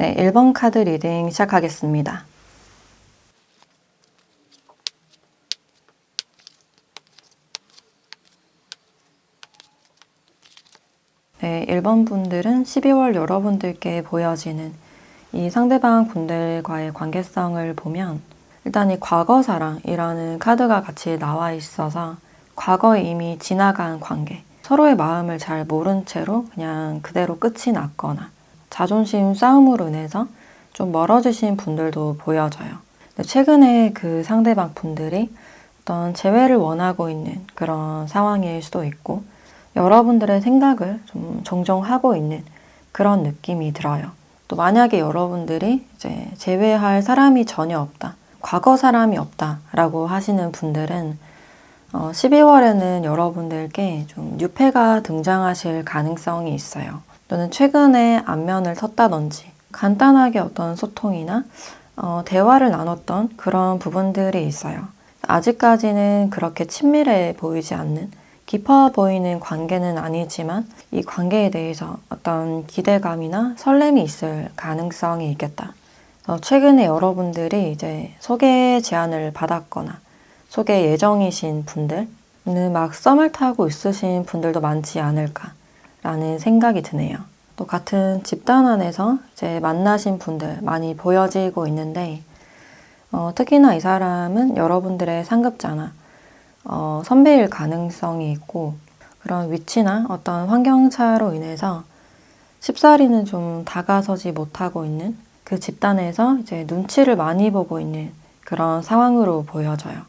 네, 1번 카드 리딩 시작하겠습니다. 네, 1번 분들은 12월 여러분들께 보여지는 이 상대방 분들과의 관계성을 보면 일단 이 과거사랑이라는 카드가 같이 나와 있어서 과거에 이미 지나간 관계, 서로의 마음을 잘 모른 채로 그냥 그대로 끝이 났거나 자존심 싸움으로 인해서 좀 멀어지신 분들도 보여져요. 근데 최근에 그 상대방 분들이 어떤 재회를 원하고 있는 그런 상황일 수도 있고 여러분들의 생각을 좀 종종 하고 있는 그런 느낌이 들어요. 또 만약에 여러분들이 이제 재회할 사람이 전혀 없다, 과거 사람이 없다라고 하시는 분들은 12월에는 여러분들께 좀 뉴페가 등장하실 가능성이 있어요. 또는 최근에 안면을 텄다든지 간단하게 어떤 소통이나 대화를 나눴던 그런 부분들이 있어요. 아직까지는 그렇게 친밀해 보이지 않는 깊어 보이는 관계는 아니지만 이 관계에 대해서 어떤 기대감이나 설렘이 있을 가능성이 있겠다. 최근에 여러분들이 이제 소개 제안을 받았거나 소개 예정이신 분들은 막 썸을 타고 있으신 분들도 많지 않을까라는 생각이 드네요. 또 같은 집단 안에서 이제 만나신 분들 많이 보여지고 있는데 특히나 이 사람은 여러분들의 상급자나 선배일 가능성이 있고 그런 위치나 어떤 환경차로 인해서 쉽사리는 좀 다가서지 못하고 있는 그 집단에서 이제 눈치를 많이 보고 있는 그런 상황으로 보여져요.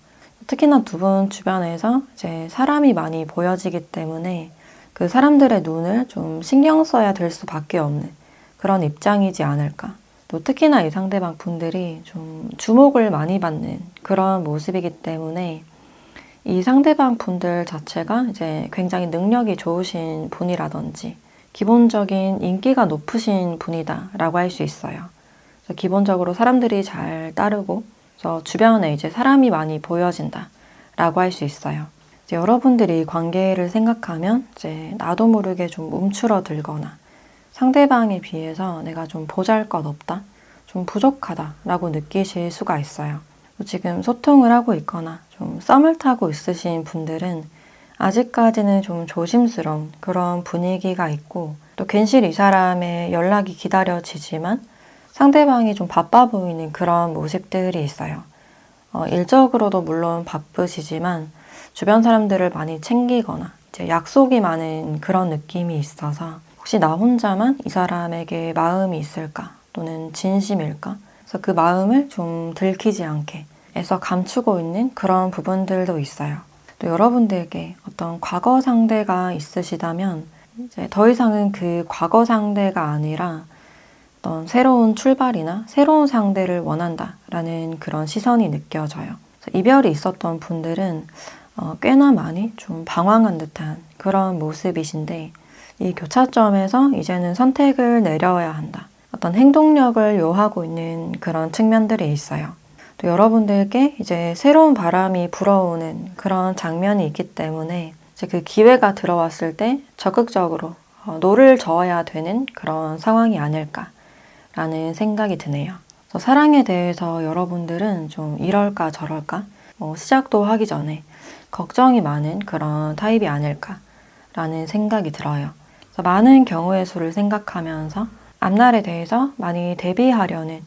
특히나 두 분 주변에서 이제 사람이 많이 보여지기 때문에 그 사람들의 눈을 좀 신경 써야 될 수밖에 없는 그런 입장이지 않을까. 또 특히나 이 상대방 분들이 좀 주목을 많이 받는 그런 모습이기 때문에 이 상대방 분들 자체가 이제 굉장히 능력이 좋으신 분이라든지 기본적인 인기가 높으신 분이다라고 할 수 있어요. 그래서 기본적으로 사람들이 잘 따르고 그래서 주변에 이제 사람이 많이 보여진다라고 할 수 있어요. 이제 여러분들이 관계를 생각하면 이제 나도 모르게 좀 움츠러들거나 상대방에 비해서 내가 좀 보잘것없다, 좀 부족하다라고 느끼실 수가 있어요. 지금 소통을 하고 있거나 좀 썸을 타고 있으신 분들은 아직까지는 좀 조심스러운 그런 분위기가 있고 또 괜시리 이 사람의 연락이 기다려지지만 상대방이 좀 바빠 보이는 그런 모습들이 있어요. 일적으로도 물론 바쁘시지만 주변 사람들을 많이 챙기거나 이제 약속이 많은 그런 느낌이 있어서 혹시 나 혼자만 이 사람에게 마음이 있을까 또는 진심일까? 그래서 그 마음을 좀 들키지 않게 해서 감추고 있는 그런 부분들도 있어요. 또 여러분들께 어떤 과거 상대가 있으시다면 이제 더 이상은 그 과거 상대가 아니라 어떤 새로운 출발이나 새로운 상대를 원한다라는 그런 시선이 느껴져요. 이별이 있었던 분들은 꽤나 많이 좀 방황한 듯한 그런 모습이신데 이 교차점에서 이제는 선택을 내려야 한다. 어떤 행동력을 요하고 있는 그런 측면들이 있어요. 또 여러분들께 이제 새로운 바람이 불어오는 그런 장면이 있기 때문에 이제 그 기회가 들어왔을 때 적극적으로 노를 저어야 되는 그런 상황이 아닐까라는 생각이 드네요. 그래서 사랑에 대해서 여러분들은 좀 이럴까 저럴까 시작도 하기 전에 걱정이 많은 그런 타입이 아닐까라는 생각이 들어요. 그래서 많은 경우의 수를 생각하면서 앞날에 대해서 많이 대비하려는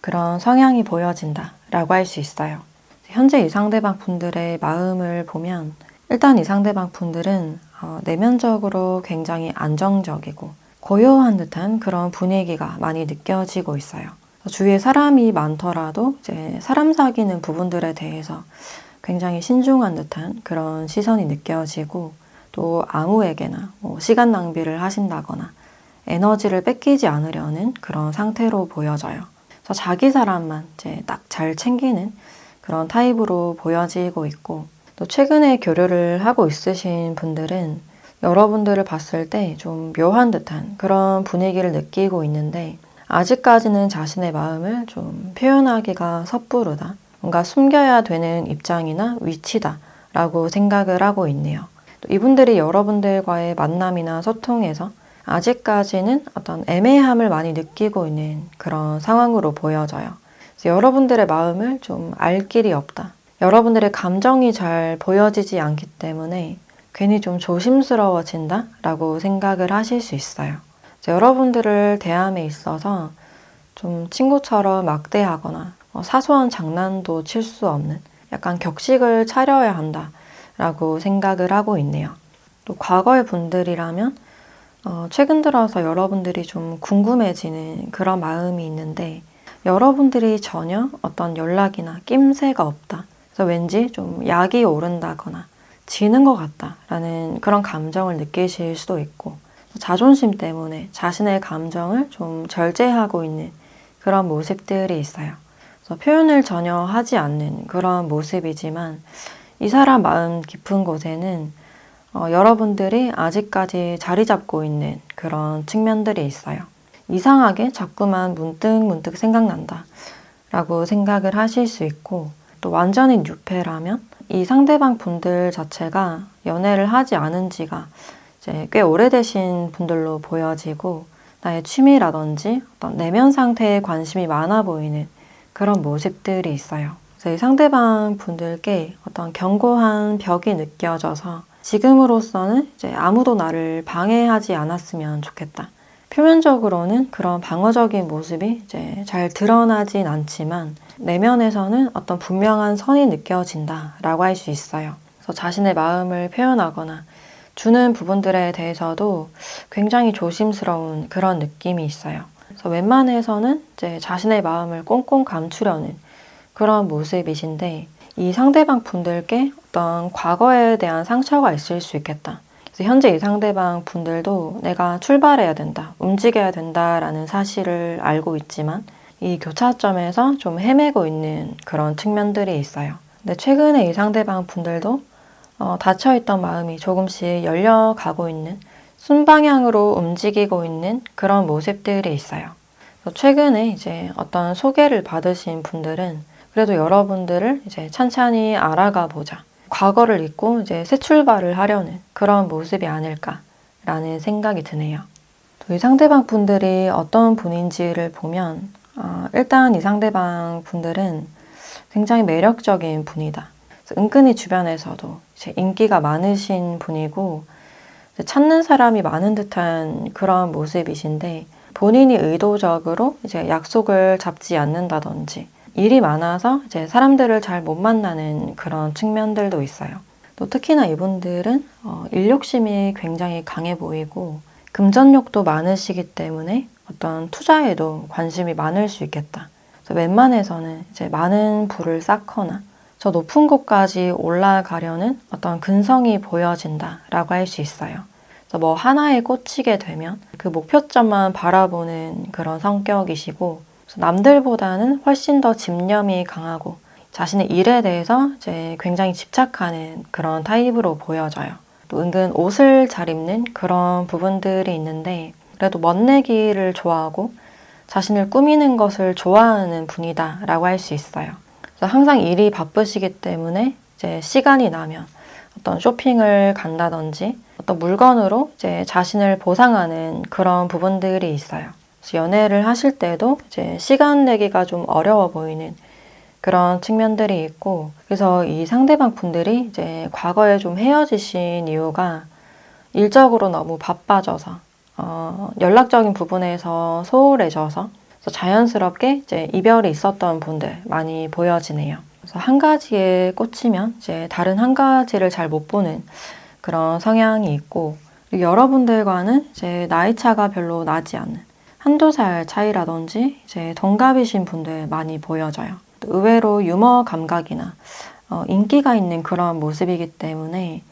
그런 성향이 보여진다라고 할 수 있어요. 현재 이 상대방 분들의 마음을 보면 일단 이 상대방 분들은 내면적으로 굉장히 안정적이고 고요한 듯한 그런 분위기가 많이 느껴지고 있어요. 주위에 사람이 많더라도 이제 사람 사귀는 부분들에 대해서 굉장히 신중한 듯한 그런 시선이 느껴지고 또 아무에게나 시간 낭비를 하신다거나 에너지를 뺏기지 않으려는 그런 상태로 보여져요. 그래서 자기 사람만 이제 딱 잘 챙기는 그런 타입으로 보여지고 있고 또 최근에 교류를 하고 있으신 분들은 여러분들을 봤을 때 좀 묘한 듯한 그런 분위기를 느끼고 있는데 아직까지는 자신의 마음을 좀 표현하기가 섣부르다. 뭔가 숨겨야 되는 입장이나 위치다 라고 생각을 하고 있네요. 또 이분들이 여러분들과의 만남이나 소통에서 아직까지는 어떤 애매함을 많이 느끼고 있는 그런 상황으로 보여져요. 그래서 여러분들의 마음을 좀 알 길이 없다. 여러분들의 감정이 잘 보여지지 않기 때문에 괜히 좀 조심스러워진다 라고 생각을 하실 수 있어요. 여러분들을 대함에 있어서 좀 친구처럼 막대하거나 사소한 장난도 칠 수 없는 약간 격식을 차려야 한다 라고 생각을 하고 있네요. 또 과거의 분들이라면 최근 들어서 여러분들이 좀 궁금해지는 그런 마음이 있는데 여러분들이 전혀 어떤 연락이나 낌새가 없다. 그래서 왠지 좀 약이 오른다거나 지는 것 같다라는 그런 감정을 느끼실 수도 있고 자존심 때문에 자신의 감정을 좀 절제하고 있는 그런 모습들이 있어요. 그래서 표현을 전혀 하지 않는 그런 모습이지만 이 사람 마음 깊은 곳에는 여러분들이 아직까지 자리 잡고 있는 그런 측면들이 있어요. 이상하게 자꾸만 문득 생각난다 라고 생각을 하실 수 있고 또 완전히 뉴페라면 이 상대방 분들 자체가 연애를 하지 않은 지가 이제 꽤 오래되신 분들로 보여지고 나의 취미라든지 어떤 내면 상태에 관심이 많아 보이는 그런 모습들이 있어요. 그래서 이 상대방 분들께 어떤 견고한 벽이 느껴져서 지금으로서는 이제 아무도 나를 방해하지 않았으면 좋겠다. 표면적으로는 그런 방어적인 모습이 이제 잘 드러나진 않지만 내면에서는 어떤 분명한 선이 느껴진다라고 할 수 있어요. 그래서 자신의 마음을 표현하거나 주는 부분들에 대해서도 굉장히 조심스러운 그런 느낌이 있어요. 그래서 웬만해서는 이제 자신의 마음을 꽁꽁 감추려는 그런 모습이신데 이 상대방 분들께 어떤 과거에 대한 상처가 있을 수 있겠다. 그래서 현재 이 상대방 분들도 내가 출발해야 된다, 움직여야 된다라는 사실을 알고 있지만 이 교차점에서 좀 헤매고 있는 그런 측면들이 있어요. 근데 최근에 이 상대방 분들도 닫혀있던 마음이 조금씩 열려가고 있는 순방향으로 움직이고 있는 그런 모습들이 있어요. 최근에 이제 어떤 소개를 받으신 분들은 그래도 여러분들을 이제 찬찬히 알아가 보자. 과거를 잊고 이제 새 출발을 하려는 그런 모습이 아닐까라는 생각이 드네요. 또 이 상대방 분들이 어떤 분인지를 보면 일단 이 상대방 분들은 굉장히 매력적인 분이다. 은근히 주변에서도 이제 인기가 많으신 분이고 찾는 사람이 많은 듯한 그런 모습이신데 본인이 의도적으로 이제 약속을 잡지 않는다든지 일이 많아서 이제 사람들을 잘 못 만나는 그런 측면들도 있어요. 또 특히나 이분들은 일 욕심이 굉장히 강해 보이고 금전욕도 많으시기 때문에 어떤 투자에도 관심이 많을 수 있겠다. 그래서 웬만해서는 이제 많은 부를 쌓거나 저 높은 곳까지 올라가려는 어떤 근성이 보여진다라고 할 수 있어요. 그래서 뭐 하나에 꽂히게 되면 그 목표점만 바라보는 그런 성격이시고 남들보다는 훨씬 더 집념이 강하고 자신의 일에 대해서 이제 굉장히 집착하는 그런 타입으로 보여져요. 또 은근 옷을 잘 입는 그런 부분들이 있는데 그래도 멋내기를 좋아하고 자신을 꾸미는 것을 좋아하는 분이다라고 할 수 있어요. 그래서 항상 일이 바쁘시기 때문에 이제 시간이 나면 어떤 쇼핑을 간다든지 어떤 물건으로 이제 자신을 보상하는 그런 부분들이 있어요. 그래서 연애를 하실 때도 이제 시간 내기가 좀 어려워 보이는 그런 측면들이 있고 그래서 이 상대방 분들이 이제 과거에 좀 헤어지신 이유가 일적으로 너무 바빠져서 연락적인 부분에서 소홀해져서 그래서 자연스럽게 이제 이별이 있었던 분들 많이 보여지네요. 그래서 한 가지에 꽂히면 이제 다른 한 가지를 잘 못 보는 그런 성향이 있고 그리고 여러분들과는 이제 나이 차가 별로 나지 않는 한두 살 차이라든지 이제 동갑이신 분들 많이 보여져요. 의외로 유머 감각이나 인기가 있는 그런 모습이기 때문에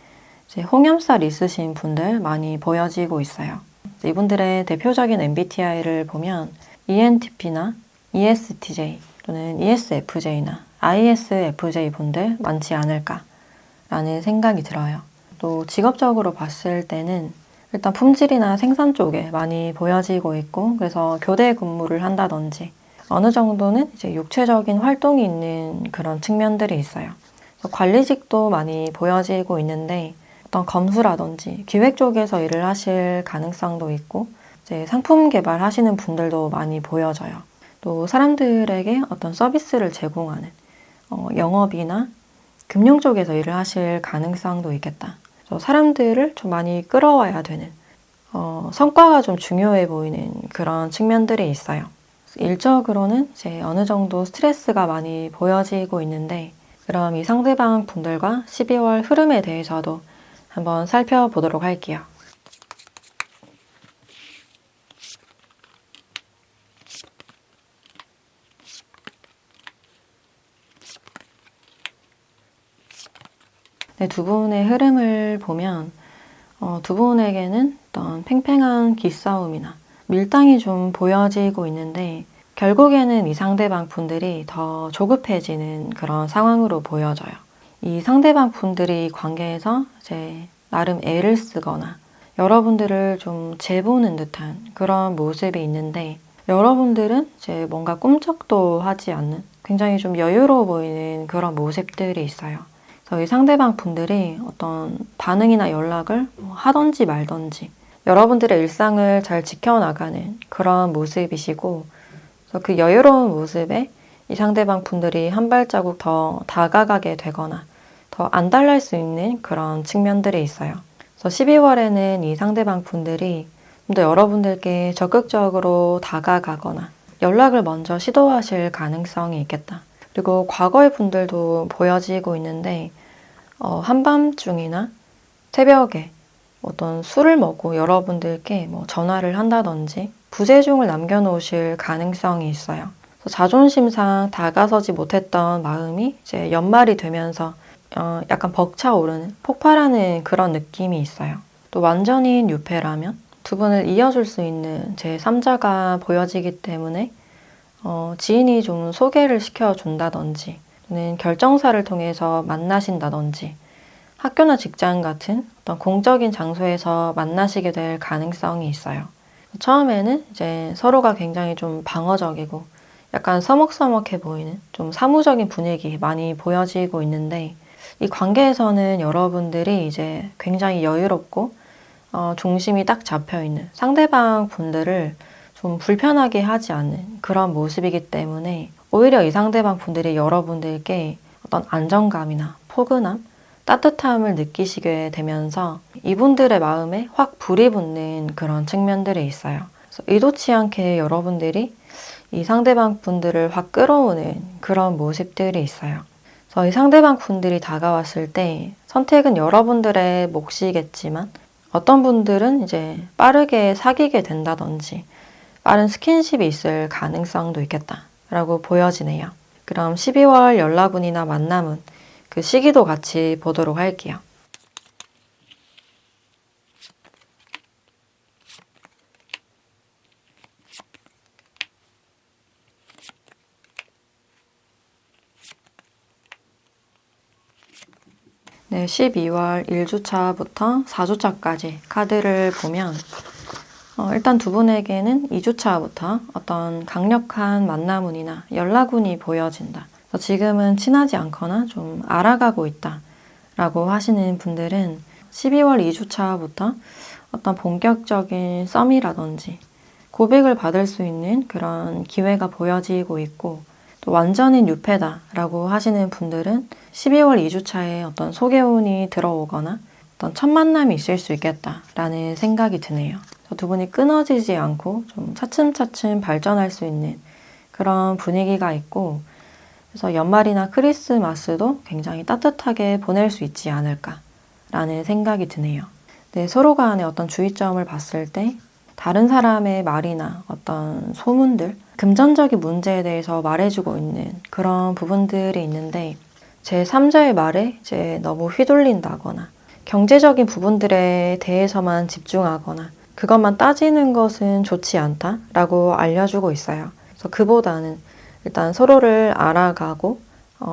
이제 홍염살 있으신 분들 많이 보여지고 있어요. 이분들의 대표적인 MBTI를 보면 ENTP나 ESTJ 또는 ESFJ나 ISFJ 분들 많지 않을까라는 생각이 들어요. 또 직업적으로 봤을 때는 일단 품질이나 생산 쪽에 많이 보여지고 있고 그래서 교대 근무를 한다든지 어느 정도는 이제 육체적인 활동이 있는 그런 측면들이 있어요. 그래서 관리직도 많이 보여지고 있는데 어떤 검수라든지 기획 쪽에서 일을 하실 가능성도 있고 이제 상품 개발하시는 분들도 많이 보여져요. 또 사람들에게 어떤 서비스를 제공하는 영업이나 금융 쪽에서 일을 하실 가능성도 있겠다. 그래서 사람들을 좀 많이 끌어와야 되는 성과가 좀 중요해 보이는 그런 측면들이 있어요. 일적으로는 이제 어느 정도 스트레스가 많이 보여지고 있는데 그럼 이 상대방 분들과 12월 흐름에 대해서도 한번 살펴보도록 할게요. 네, 두 분의 흐름을 보면 두 분에게는 어떤 팽팽한 기싸움이나 밀당이 좀 보여지고 있는데 결국에는 이 상대방 분들이 더 조급해지는 그런 상황으로 보여져요. 이 상대방 분들이 관계에서 이제 나름 애를 쓰거나 여러분들을 좀 재보는 듯한 그런 모습이 있는데 여러분들은 이제 뭔가 꿈쩍도 하지 않는 굉장히 좀 여유로워 보이는 그런 모습들이 있어요. 그래서 이 상대방 분들이 어떤 반응이나 연락을 하던지 말던지 여러분들의 일상을 잘 지켜나가는 그런 모습이시고 그래서 그 여유로운 모습에 이 상대방 분들이 한 발자국 더 다가가게 되거나 더 안달날 수 있는 그런 측면들이 있어요. 그래서 12월에는 이 상대방 분들이 좀 더 여러분들께 적극적으로 다가가거나 연락을 먼저 시도하실 가능성이 있겠다. 그리고 과거의 분들도 보여지고 있는데 한밤중이나 새벽에 어떤 술을 먹고 여러분들께 전화를 한다든지 부재중을 남겨놓으실 가능성이 있어요. 그래서 자존심상 다가서지 못했던 마음이 이제 연말이 되면서 약간 벅차오르는 폭발하는 그런 느낌이 있어요. 또 완전인 유패라면 두 분을 이어줄 수 있는 제3자가 보여지기 때문에 지인이 좀 소개를 시켜준다든지 또는 결정사를 통해서 만나신다든지 학교나 직장 같은 어떤 공적인 장소에서 만나시게 될 가능성이 있어요. 처음에는 이제 서로가 굉장히 좀 방어적이고 약간 서먹서먹해 보이는 좀 사무적인 분위기 많이 보여지고 있는데 이 관계에서는 여러분들이 이제 굉장히 여유롭고 중심이 딱 잡혀있는 상대방 분들을 좀 불편하게 하지 않는 그런 모습이기 때문에 오히려 이 상대방 분들이 여러분들께 어떤 안정감이나 포근함, 따뜻함을 느끼시게 되면서 이분들의 마음에 확 불이 붙는 그런 측면들이 있어요. 그래서 의도치 않게 여러분들이 이 상대방 분들을 확 끌어오는 그런 모습들이 있어요. 그래서 이 상대방 분들이 다가왔을 때 선택은 여러분들의 몫이겠지만 어떤 분들은 이제 빠르게 사귀게 된다든지 빠른 스킨십이 있을 가능성도 있겠다라고 보여지네요. 그럼 12월 연락운이나 만남은 그 시기도 같이 보도록 할게요. 네, 12월 1주차부터 4주차까지 카드를 보면 일단 두 분에게는 2주차부터 어떤 강력한 만남운이나 연락운이 보여진다. 그래서 지금은 친하지 않거나 좀 알아가고 있다 라고 하시는 분들은 12월 2주차부터 어떤 본격적인 썸이라든지 고백을 받을 수 있는 그런 기회가 보여지고 있고 또 완전인 유패다 라고 하시는 분들은 12월 2주차에 어떤 소개운이 들어오거나 어떤 첫 만남이 있을 수 있겠다라는 생각이 드네요. 두 분이 끊어지지 않고 좀 차츰차츰 발전할 수 있는 그런 분위기가 있고 그래서 연말이나 크리스마스도 굉장히 따뜻하게 보낼 수 있지 않을까라는 생각이 드네요. 네, 서로 간의 어떤 주의점을 봤을 때 다른 사람의 말이나 어떤 소문들, 금전적인 문제에 대해서 말해주고 있는 그런 부분들이 있는데 제3자의 말에 이제 너무 휘둘린다거나 경제적인 부분들에 대해서만 집중하거나 그것만 따지는 것은 좋지 않다라고 알려주고 있어요. 그래서 그보다는 일단 서로를 알아가고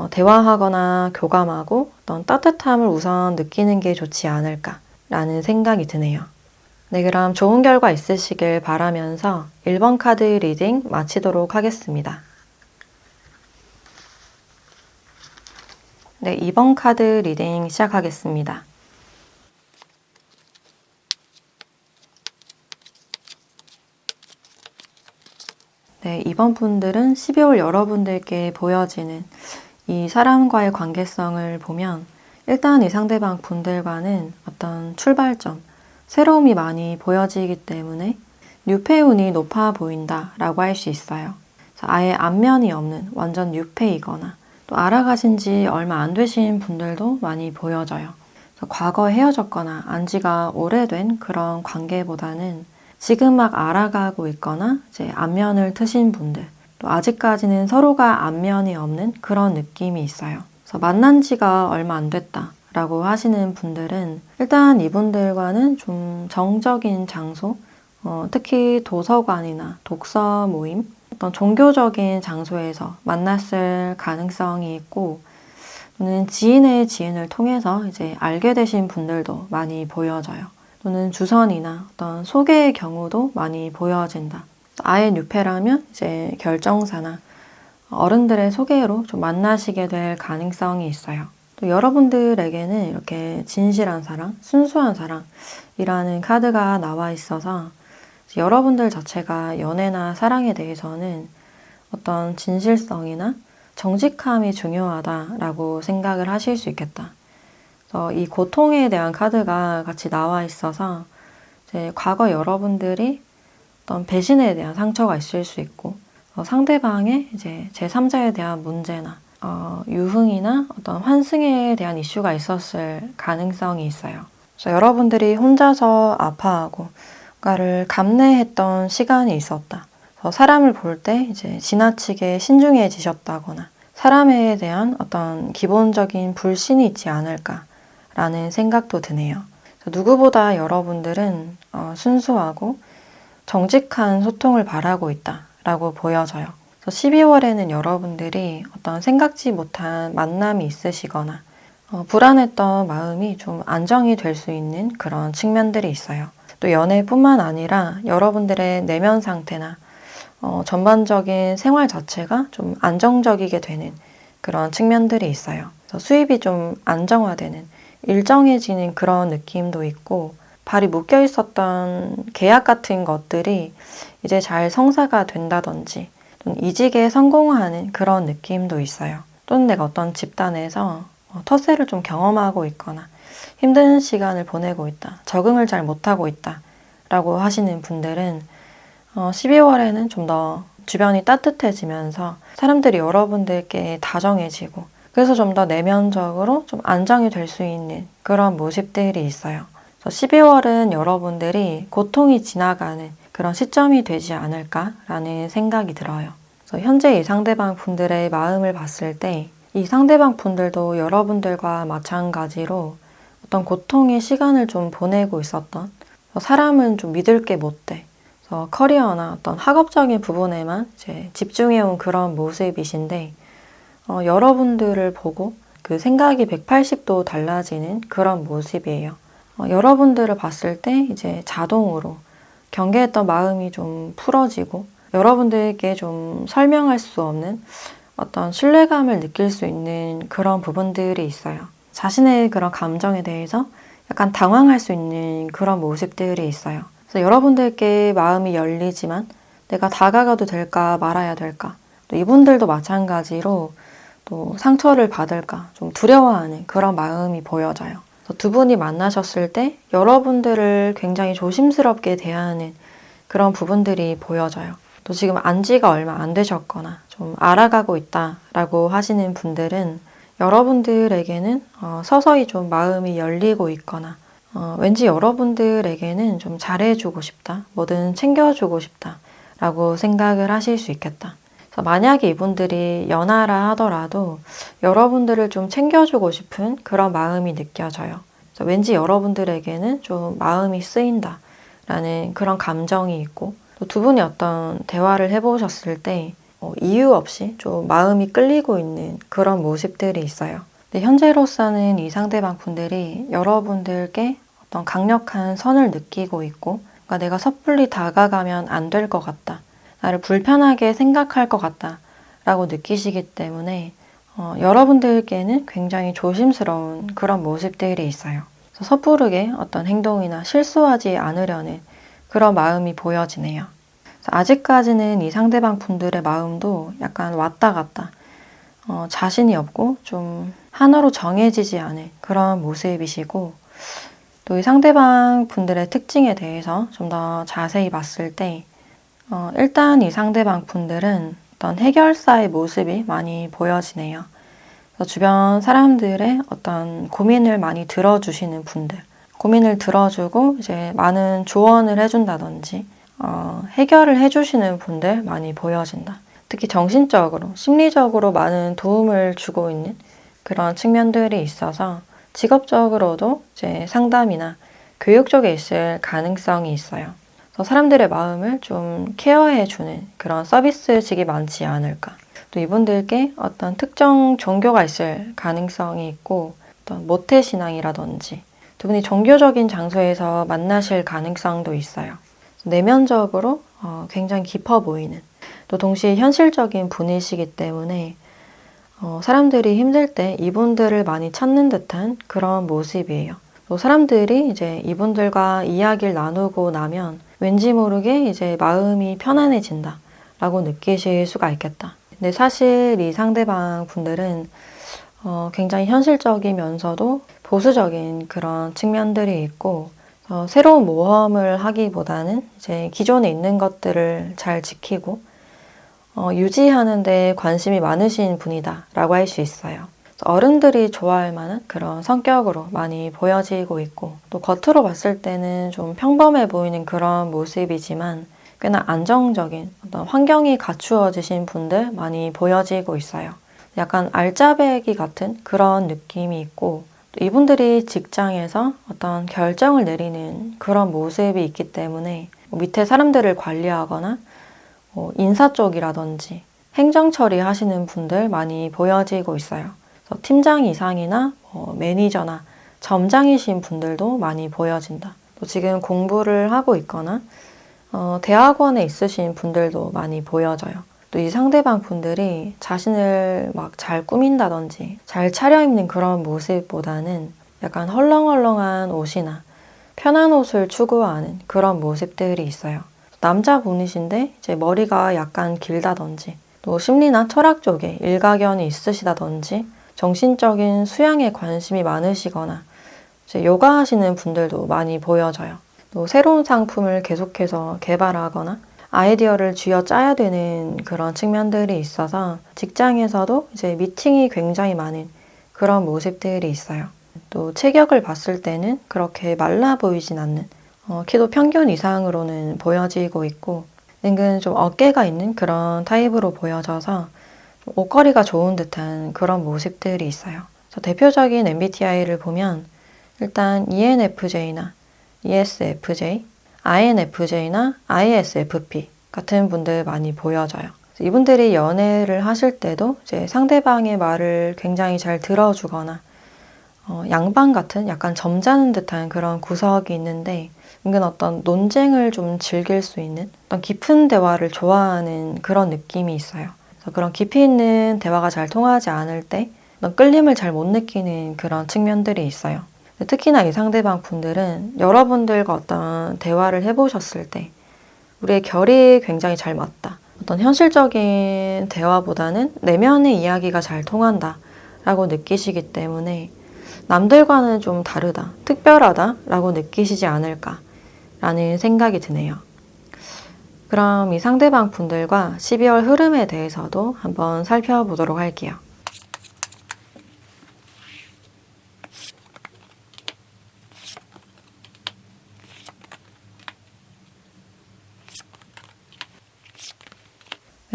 대화하거나 교감하고 어떤 따뜻함을 우선 느끼는 게 좋지 않을까라는 생각이 드네요. 네, 그럼 좋은 결과 있으시길 바라면서 1번 카드 리딩 마치도록 하겠습니다. 네, 2번 카드 리딩 시작하겠습니다. 네, 이번 분들은 12월 여러분들께 보여지는 이 사람과의 관계성을 보면 일단 이 상대방 분들과는 어떤 출발점, 새로움이 많이 보여지기 때문에 뉴페운이 높아 보인다라고 할 수 있어요. 그래서 아예 안면이 없는 완전 뉴페이거나 또 알아가신 지 얼마 안 되신 분들도 많이 보여져요. 그래서 과거에 헤어졌거나 안지가 오래된 그런 관계보다는 지금 막 알아가고 있거나 이제 안면을 트신 분들, 또 아직까지는 서로가 안면이 없는 그런 느낌이 있어요. 그래서 만난 지가 얼마 안 됐다라고 하시는 분들은 일단 이분들과는 좀 정적인 장소, 특히 도서관이나 독서 모임, 어떤 종교적인 장소에서 만났을 가능성이 있고, 또는 지인의 지인을 통해서 이제 알게 되신 분들도 많이 보여져요. 또는 주선이나 어떤 소개의 경우도 많이 보여진다. 아예 뉴페라면 이제 결정사나 어른들의 소개로 좀 만나시게 될 가능성이 있어요. 또 여러분들에게는 이렇게 진실한 사랑, 순수한 사랑이라는 카드가 나와 있어서 여러분들 자체가 연애나 사랑에 대해서는 어떤 진실성이나 정직함이 중요하다라고 생각을 하실 수 있겠다. 그래서 이 고통에 대한 카드가 같이 나와 있어서 이제 과거 여러분들이 어떤 배신에 대한 상처가 있을 수 있고 상대방의 이제 제3자에 대한 문제나 유흥이나 어떤 환승에 대한 이슈가 있었을 가능성이 있어요. 그래서 여러분들이 혼자서 아파하고 뭔가를 감내했던 시간이 있었다. 사람을 볼 때 이제 지나치게 신중해지셨다거나 사람에 대한 어떤 기본적인 불신이 있지 않을까라는 생각도 드네요. 누구보다 여러분들은 순수하고 정직한 소통을 바라고 있다라고 보여져요. 12월에는 여러분들이 어떤 생각지 못한 만남이 있으시거나 불안했던 마음이 좀 안정이 될 수 있는 그런 측면들이 있어요. 또 연애뿐만 아니라 여러분들의 내면 상태나 전반적인 생활 자체가 좀 안정적이게 되는 그런 측면들이 있어요. 그래서 수입이 좀 안정화되는, 일정해지는 그런 느낌도 있고, 발이 묶여 있었던 계약 같은 것들이 이제 잘 성사가 된다든지, 또는 이직에 성공하는 그런 느낌도 있어요. 또는 내가 어떤 집단에서 텃세를 좀 경험하고 있거나, 힘든 시간을 보내고 있다, 적응을 잘 못하고 있다 라고 하시는 분들은 12월에는 좀 더 주변이 따뜻해지면서 사람들이 여러분들께 다정해지고, 그래서 좀 더 내면적으로 좀 안정이 될 수 있는 그런 모습들이 있어요. 12월은 여러분들이 고통이 지나가는 그런 시점이 되지 않을까라는 생각이 들어요. 그래서 현재 이 상대방 분들의 마음을 봤을 때 이 상대방 분들도 여러분들과 마찬가지로 어떤 고통의 시간을 좀 보내고 있었던, 사람은 좀 믿을 게 못 돼. 그래서 커리어나 어떤 학업적인 부분에만 이제 집중해온 그런 모습이신데, 여러분들을 보고 그 생각이 180도 달라지는 그런 모습이에요. 여러분들을 봤을 때 이제 자동으로 경계했던 마음이 좀 풀어지고, 여러분들께 좀 설명할 수 없는 어떤 신뢰감을 느낄 수 있는 그런 부분들이 있어요. 자신의 그런 감정에 대해서 약간 당황할 수 있는 그런 모습들이 있어요. 그래서 여러분들께 마음이 열리지만 내가 다가가도 될까 말아야 될까, 또 이분들도 마찬가지로 또 상처를 받을까 좀 두려워하는 그런 마음이 보여져요. 두 분이 만나셨을 때 여러분들을 굉장히 조심스럽게 대하는 그런 부분들이 보여져요. 또 지금 안지가 얼마 안 되셨거나 좀 알아가고 있다라고 하시는 분들은 여러분들에게는 서서히 좀 마음이 열리고 있거나 왠지 여러분들에게는 좀 잘해주고 싶다, 뭐든 챙겨주고 싶다라고 생각을 하실 수 있겠다. 그래서 만약에 이분들이 연하라 하더라도 여러분들을 좀 챙겨주고 싶은 그런 마음이 느껴져요. 그래서 왠지 여러분들에게는 좀 마음이 쓰인다라는 그런 감정이 있고, 또 두 분이 어떤 대화를 해보셨을 때 이유 없이 좀 마음이 끌리고 있는 그런 모습들이 있어요. 근데 현재로서는 이 상대방 분들이 여러분들께 어떤 강력한 선을 느끼고 있고, 그러니까 내가 섣불리 다가가면 안 될 것 같다, 나를 불편하게 생각할 것 같다 라고 느끼시기 때문에 여러분들께는 굉장히 조심스러운 그런 모습들이 있어요. 그래서 섣부르게 어떤 행동이나 실수하지 않으려는 그런 마음이 보여지네요. 아직까지는 이 상대방 분들의 마음도 약간 왔다 갔다 자신이 없고 좀 하나로 정해지지 않은 그런 모습이시고, 또 이 상대방 분들의 특징에 대해서 좀 더 자세히 봤을 때 일단 이 상대방 분들은 어떤 해결사의 모습이 많이 보여지네요. 그래서 주변 사람들의 어떤 고민을 많이 들어주시는 분들, 고민을 들어주고 이제 많은 조언을 해준다든지 해결을 해주시는 분들 많이 보여진다. 특히 정신적으로, 심리적으로 많은 도움을 주고 있는 그런 측면들이 있어서 직업적으로도 이제 상담이나 교육 쪽에 있을 가능성이 있어요. 그래서 사람들의 마음을 좀 케어해주는 그런 서비스직이 많지 않을까. 또 이분들께 어떤 특정 종교가 있을 가능성이 있고, 어떤 모태신앙이라든지 두 분이 종교적인 장소에서 만나실 가능성도 있어요. 내면적으로 굉장히 깊어 보이는, 또 동시에 현실적인 분이시기 때문에 사람들이 힘들 때 이분들을 많이 찾는 듯한 그런 모습이에요. 또 사람들이 이제 이분들과 이야기를 나누고 나면 왠지 모르게 이제 마음이 편안해진다 라고 느끼실 수가 있겠다. 근데 사실 이 상대방 분들은 굉장히 현실적이면서도 보수적인 그런 측면들이 있고, 새로운 모험을 하기보다는 이제 기존에 있는 것들을 잘 지키고 유지하는 데 관심이 많으신 분이다 라고 할 수 있어요. 어른들이 좋아할 만한 그런 성격으로 많이 보여지고 있고, 또 겉으로 봤을 때는 좀 평범해 보이는 그런 모습이지만 꽤나 안정적인 어떤 환경이 갖추어지신 분들 많이 보여지고 있어요. 약간 알짜배기 같은 그런 느낌이 있고, 또 이분들이 직장에서 어떤 결정을 내리는 그런 모습이 있기 때문에 밑에 사람들을 관리하거나 인사 쪽이라든지 행정 처리하시는 분들 많이 보여지고 있어요. 그래서 팀장 이상이나 매니저나 점장이신 분들도 많이 보여진다. 또 지금 공부를 하고 있거나 대학원에 있으신 분들도 많이 보여져요. 또 이 상대방 분들이 자신을 막 잘 꾸민다든지 잘 차려입는 그런 모습보다는 약간 헐렁헐렁한 옷이나 편한 옷을 추구하는 그런 모습들이 있어요. 남자분이신데 이제 머리가 약간 길다든지, 또 심리나 철학 쪽에 일가견이 있으시다든지, 정신적인 수양에 관심이 많으시거나 이제 요가 하시는 분들도 많이 보여져요. 또 새로운 상품을 계속해서 개발하거나 아이디어를 쥐어 짜야 되는 그런 측면들이 있어서 직장에서도 이제 미팅이 굉장히 많은 그런 모습들이 있어요. 또 체격을 봤을 때는 그렇게 말라 보이진 않는, 키도 평균 이상으로는 보여지고 있고, 은근 좀 어깨가 있는 그런 타입으로 보여져서 옷걸이가 좋은 듯한 그런 모습들이 있어요. 그래서 대표적인 MBTI를 보면 일단 ENFJ나 ESFJ, INFJ나 ISFP 같은 분들 많이 보여져요. 이분들이 연애를 하실 때도 이제 상대방의 말을 굉장히 잘 들어주거나 양반 같은 약간 점잖은 듯한 그런 구석이 있는데, 은근 어떤 논쟁을 좀 즐길 수 있는 어떤 깊은 대화를 좋아하는 그런 느낌이 있어요. 그래서 그런 깊이 있는 대화가 잘 통하지 않을 때 어떤 끌림을 잘 못 느끼는 그런 측면들이 있어요. 특히나 이 상대방 분들은 여러분들과 어떤 대화를 해보셨을 때 우리의 결이 굉장히 잘 맞다, 어떤 현실적인 대화보다는 내면의 이야기가 잘 통한다 라고 느끼시기 때문에 남들과는 좀 다르다, 특별하다 라고 느끼시지 않을까 라는 생각이 드네요. 그럼 이 상대방 분들과 12월 흐름에 대해서도 한번 살펴보도록 할게요.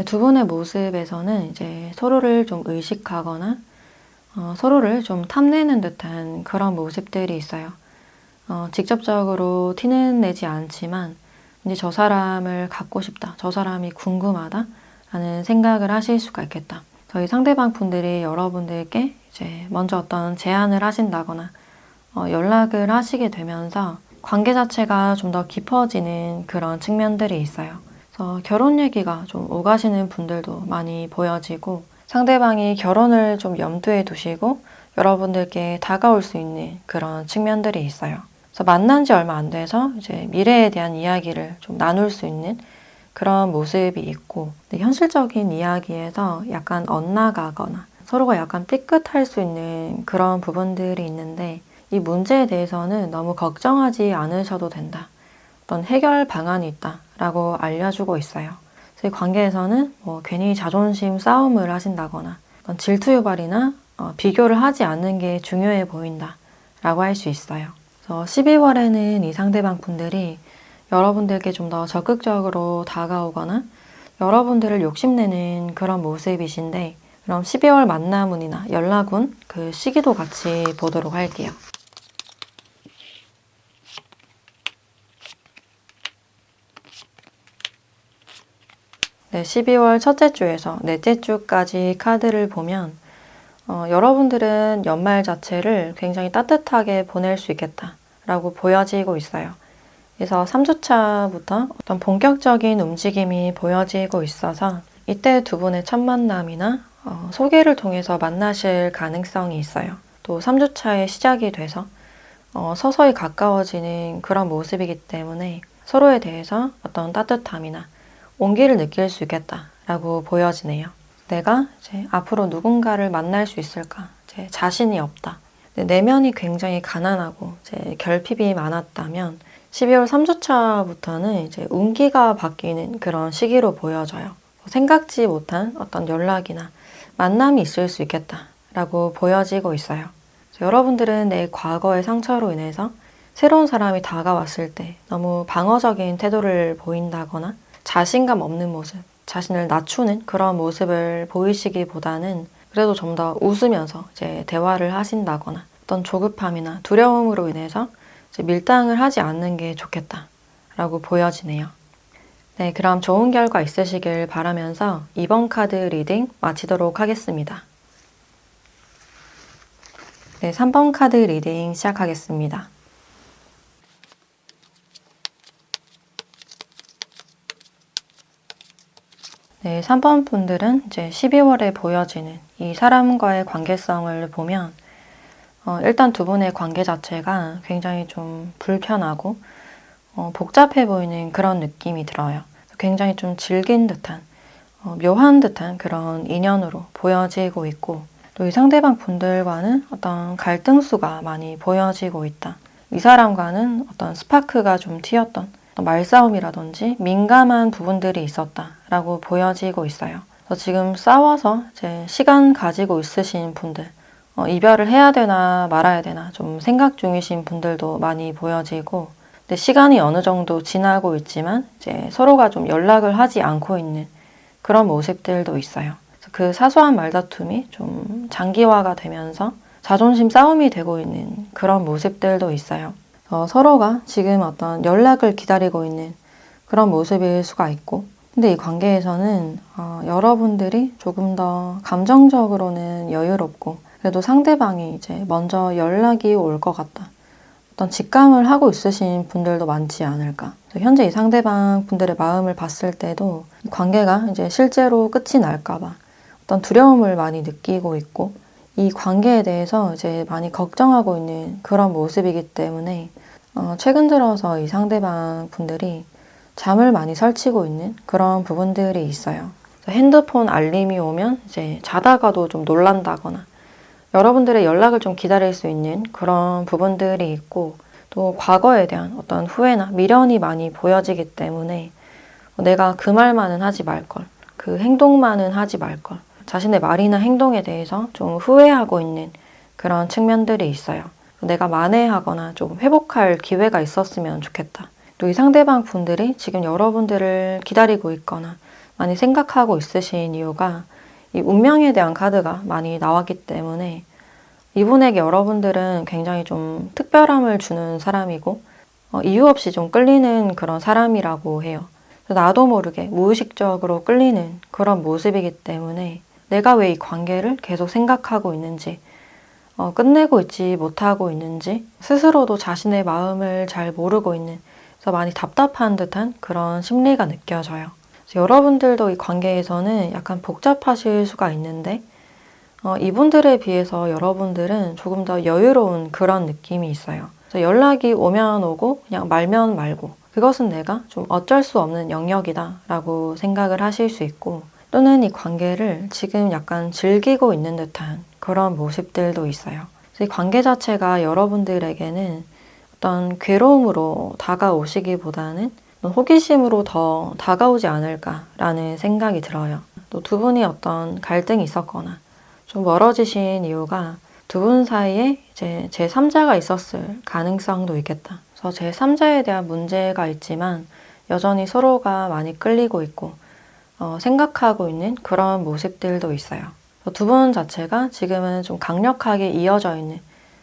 두 분의 모습에서는 이제 서로를 좀 의식하거나 서로를 좀 탐내는 듯한 그런 모습들이 있어요. 직접적으로 티는 내지 않지만 이제 저 사람을 갖고 싶다, 저 사람이 궁금하다 라는 생각을 하실 수가 있겠다. 저희 상대방 분들이 여러분들께 이제 먼저 어떤 제안을 하신다거나 연락을 하시게 되면서 관계 자체가 좀 더 깊어지는 그런 측면들이 있어요. 그래서 결혼 얘기가 좀 오가시는 분들도 많이 보여지고, 상대방이 결혼을 좀 염두에 두시고 여러분들께 다가올 수 있는 그런 측면들이 있어요. 그래서 만난 지 얼마 안 돼서 이제 미래에 대한 이야기를 좀 나눌 수 있는 그런 모습이 있고, 근데 현실적인 이야기에서 약간 엇나가거나 서로가 약간 삐끗할 수 있는 그런 부분들이 있는데, 이 문제에 대해서는 너무 걱정하지 않으셔도 된다. 어떤 해결 방안이 있다라고 알려주고 있어요. 그래서 이 관계에서는 뭐 괜히 자존심 싸움을 하신다거나 어떤 질투 유발이나 비교를 하지 않는 게 중요해 보인다라고 할 수 있어요. 그래서 12월에는 이 상대방 분들이 여러분들께 좀 더 적극적으로 다가오거나 여러분들을 욕심내는 그런 모습이신데, 그럼 12월 만남운이나 연락운 그 시기도 같이 보도록 할게요. 네, 12월 첫째 주에서 넷째 주까지 카드를 보면 여러분들은 연말 자체를 굉장히 따뜻하게 보낼 수 있겠다라고 보여지고 있어요. 그래서 3주차부터 어떤 본격적인 움직임이 보여지고 있어서 이때 두 분의 첫 만남이나 소개를 통해서 만나실 가능성이 있어요. 또 3주차의 시작이 돼서 서서히 가까워지는 그런 모습이기 때문에 서로에 대해서 어떤 따뜻함이나 온기를 느낄 수 있겠다라고 보여지네요. 내가 이제 앞으로 누군가를 만날 수 있을까? 이제 자신이 없다. 내면이 굉장히 가난하고 이제 결핍이 많았다면 12월 3주차부터는 이제 운기가 바뀌는 그런 시기로 보여져요. 생각지 못한 어떤 연락이나 만남이 있을 수 있겠다라고 보여지고 있어요. 여러분들은 내 과거의 상처로 인해서 새로운 사람이 다가왔을 때 너무 방어적인 태도를 보인다거나 자신감 없는 모습, 자신을 낮추는 그런 모습을 보이시기보다는 그래도 좀 더 웃으면서 이제 대화를 하신다거나 어떤 조급함이나 두려움으로 인해서 이제 밀당을 하지 않는 게 좋겠다라고 보여지네요. 네, 그럼 좋은 결과 있으시길 바라면서 이번 카드 리딩 마치도록 하겠습니다. 네, 3번 카드 리딩 시작하겠습니다. 네, 3번 분들은 이제 12월에 보여지는 이 사람과의 관계성을 보면 일단 두 분의 관계 자체가 굉장히 좀 불편하고 복잡해 보이는 그런 느낌이 들어요. 굉장히 좀 질긴 듯한 묘한 듯한 그런 인연으로 보여지고 있고, 또 이 상대방 분들과는 어떤 갈등수가 많이 보여지고 있다. 이 사람과는 어떤 스파크가 좀 튀었던 말싸움이라든지 민감한 부분들이 있었다라고 보여지고 있어요. 그래서 지금 싸워서 이제 시간 가지고 있으신 분들, 이별을 해야 되나 말아야 되나 좀 생각 중이신 분들도 많이 보여지고, 근데 시간이 어느 정도 지나고 있지만 이제 서로가 좀 연락을 하지 않고 있는 그런 모습들도 있어요. 그래서 그 사소한 말다툼이 좀 장기화가 되면서 자존심 싸움이 되고 있는 그런 모습들도 있어요. 서로가 지금 어떤 연락을 기다리고 있는 그런 모습일 수가 있고, 근데 이 관계에서는 여러분들이 조금 더 감정적으로는 여유롭고 그래도 상대방이 이제 먼저 연락이 올 것 같다. 어떤 직감을 하고 있으신 분들도 많지 않을까. 현재 이 상대방 분들의 마음을 봤을 때도 이 관계가 이제 실제로 끝이 날까봐 어떤 두려움을 많이 느끼고 있고, 이 관계에 대해서 이제 많이 걱정하고 있는 그런 모습이기 때문에 최근 들어서 이 상대방 분들이 잠을 많이 설치고 있는 그런 부분들이 있어요. 핸드폰 알림이 오면 이제 자다가도 좀 놀란다거나 여러분들의 연락을 좀 기다릴 수 있는 그런 부분들이 있고, 또 과거에 대한 어떤 후회나 미련이 많이 보여지기 때문에 내가 그 말만은 하지 말걸, 그 행동만은 하지 말걸, 자신의 말이나 행동에 대해서 좀 후회하고 있는 그런 측면들이 있어요. 내가 만회하거나 좀 회복할 기회가 있었으면 좋겠다. 또 이 상대방 분들이 지금 여러분들을 기다리고 있거나 많이 생각하고 있으신 이유가 이 운명에 대한 카드가 많이 나왔기 때문에 이분에게 여러분들은 굉장히 좀 특별함을 주는 사람이고 이유 없이 좀 끌리는 그런 사람이라고 해요. 나도 모르게 무의식적으로 끌리는 그런 모습이기 때문에 내가 왜 이 관계를 계속 생각하고 있는지, 끝내고 있지 못하고 있는지 스스로도 자신의 마음을 잘 모르고 있는, 그래서 많이 답답한 듯한 그런 심리가 느껴져요. 여러분들도 이 관계에서는 약간 복잡하실 수가 있는데 이분들에 비해서 여러분들은 조금 더 여유로운 그런 느낌이 있어요. 그래서 연락이 오면 오고 그냥 말면 말고 그것은 내가 좀 어쩔 수 없는 영역이다 라고 생각을 하실 수 있고, 또는 이 관계를 지금 약간 즐기고 있는 듯한 그런 모습들도 있어요. 그래서 이 관계 자체가 여러분들에게는 어떤 괴로움으로 다가오시기보다는 호기심으로 더 다가오지 않을까라는 생각이 들어요. 또 두 분이 어떤 갈등이 있었거나 좀 멀어지신 이유가 두 분 사이에 이제 제3자가 있었을 가능성도 있겠다. 그래서 제3자에 대한 문제가 있지만 여전히 서로가 많이 끌리고 있고 생각하고 있는 그런 모습들도 있어요. 두 분 자체가 지금은 좀 강력하게 이어져 있는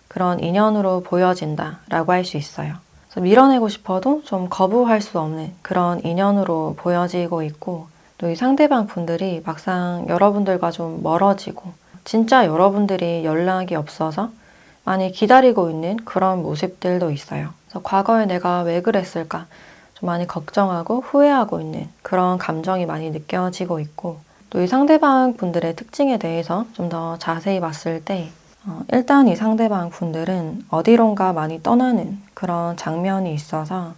그런 인연으로 보여진다라고 할 수 있어요. 그래서 밀어내고 싶어도 좀 거부할 수 없는 그런 인연으로 보여지고 있고, 또 이 상대방 분들이 막상 여러분들과 좀 멀어지고 진짜 여러분들이 연락이 없어서 많이 기다리고 있는 그런 모습들도 있어요. 그래서 과거에 내가 왜 그랬을까 좀 많이 걱정하고 후회하고 있는 그런 감정이 많이 느껴지고 있고, 또 이 상대방 분들의 특징에 대해서 좀 더 자세히 봤을 때 일단 이 상대방 분들은 어디론가 많이 떠나는 그런 장면이 있어서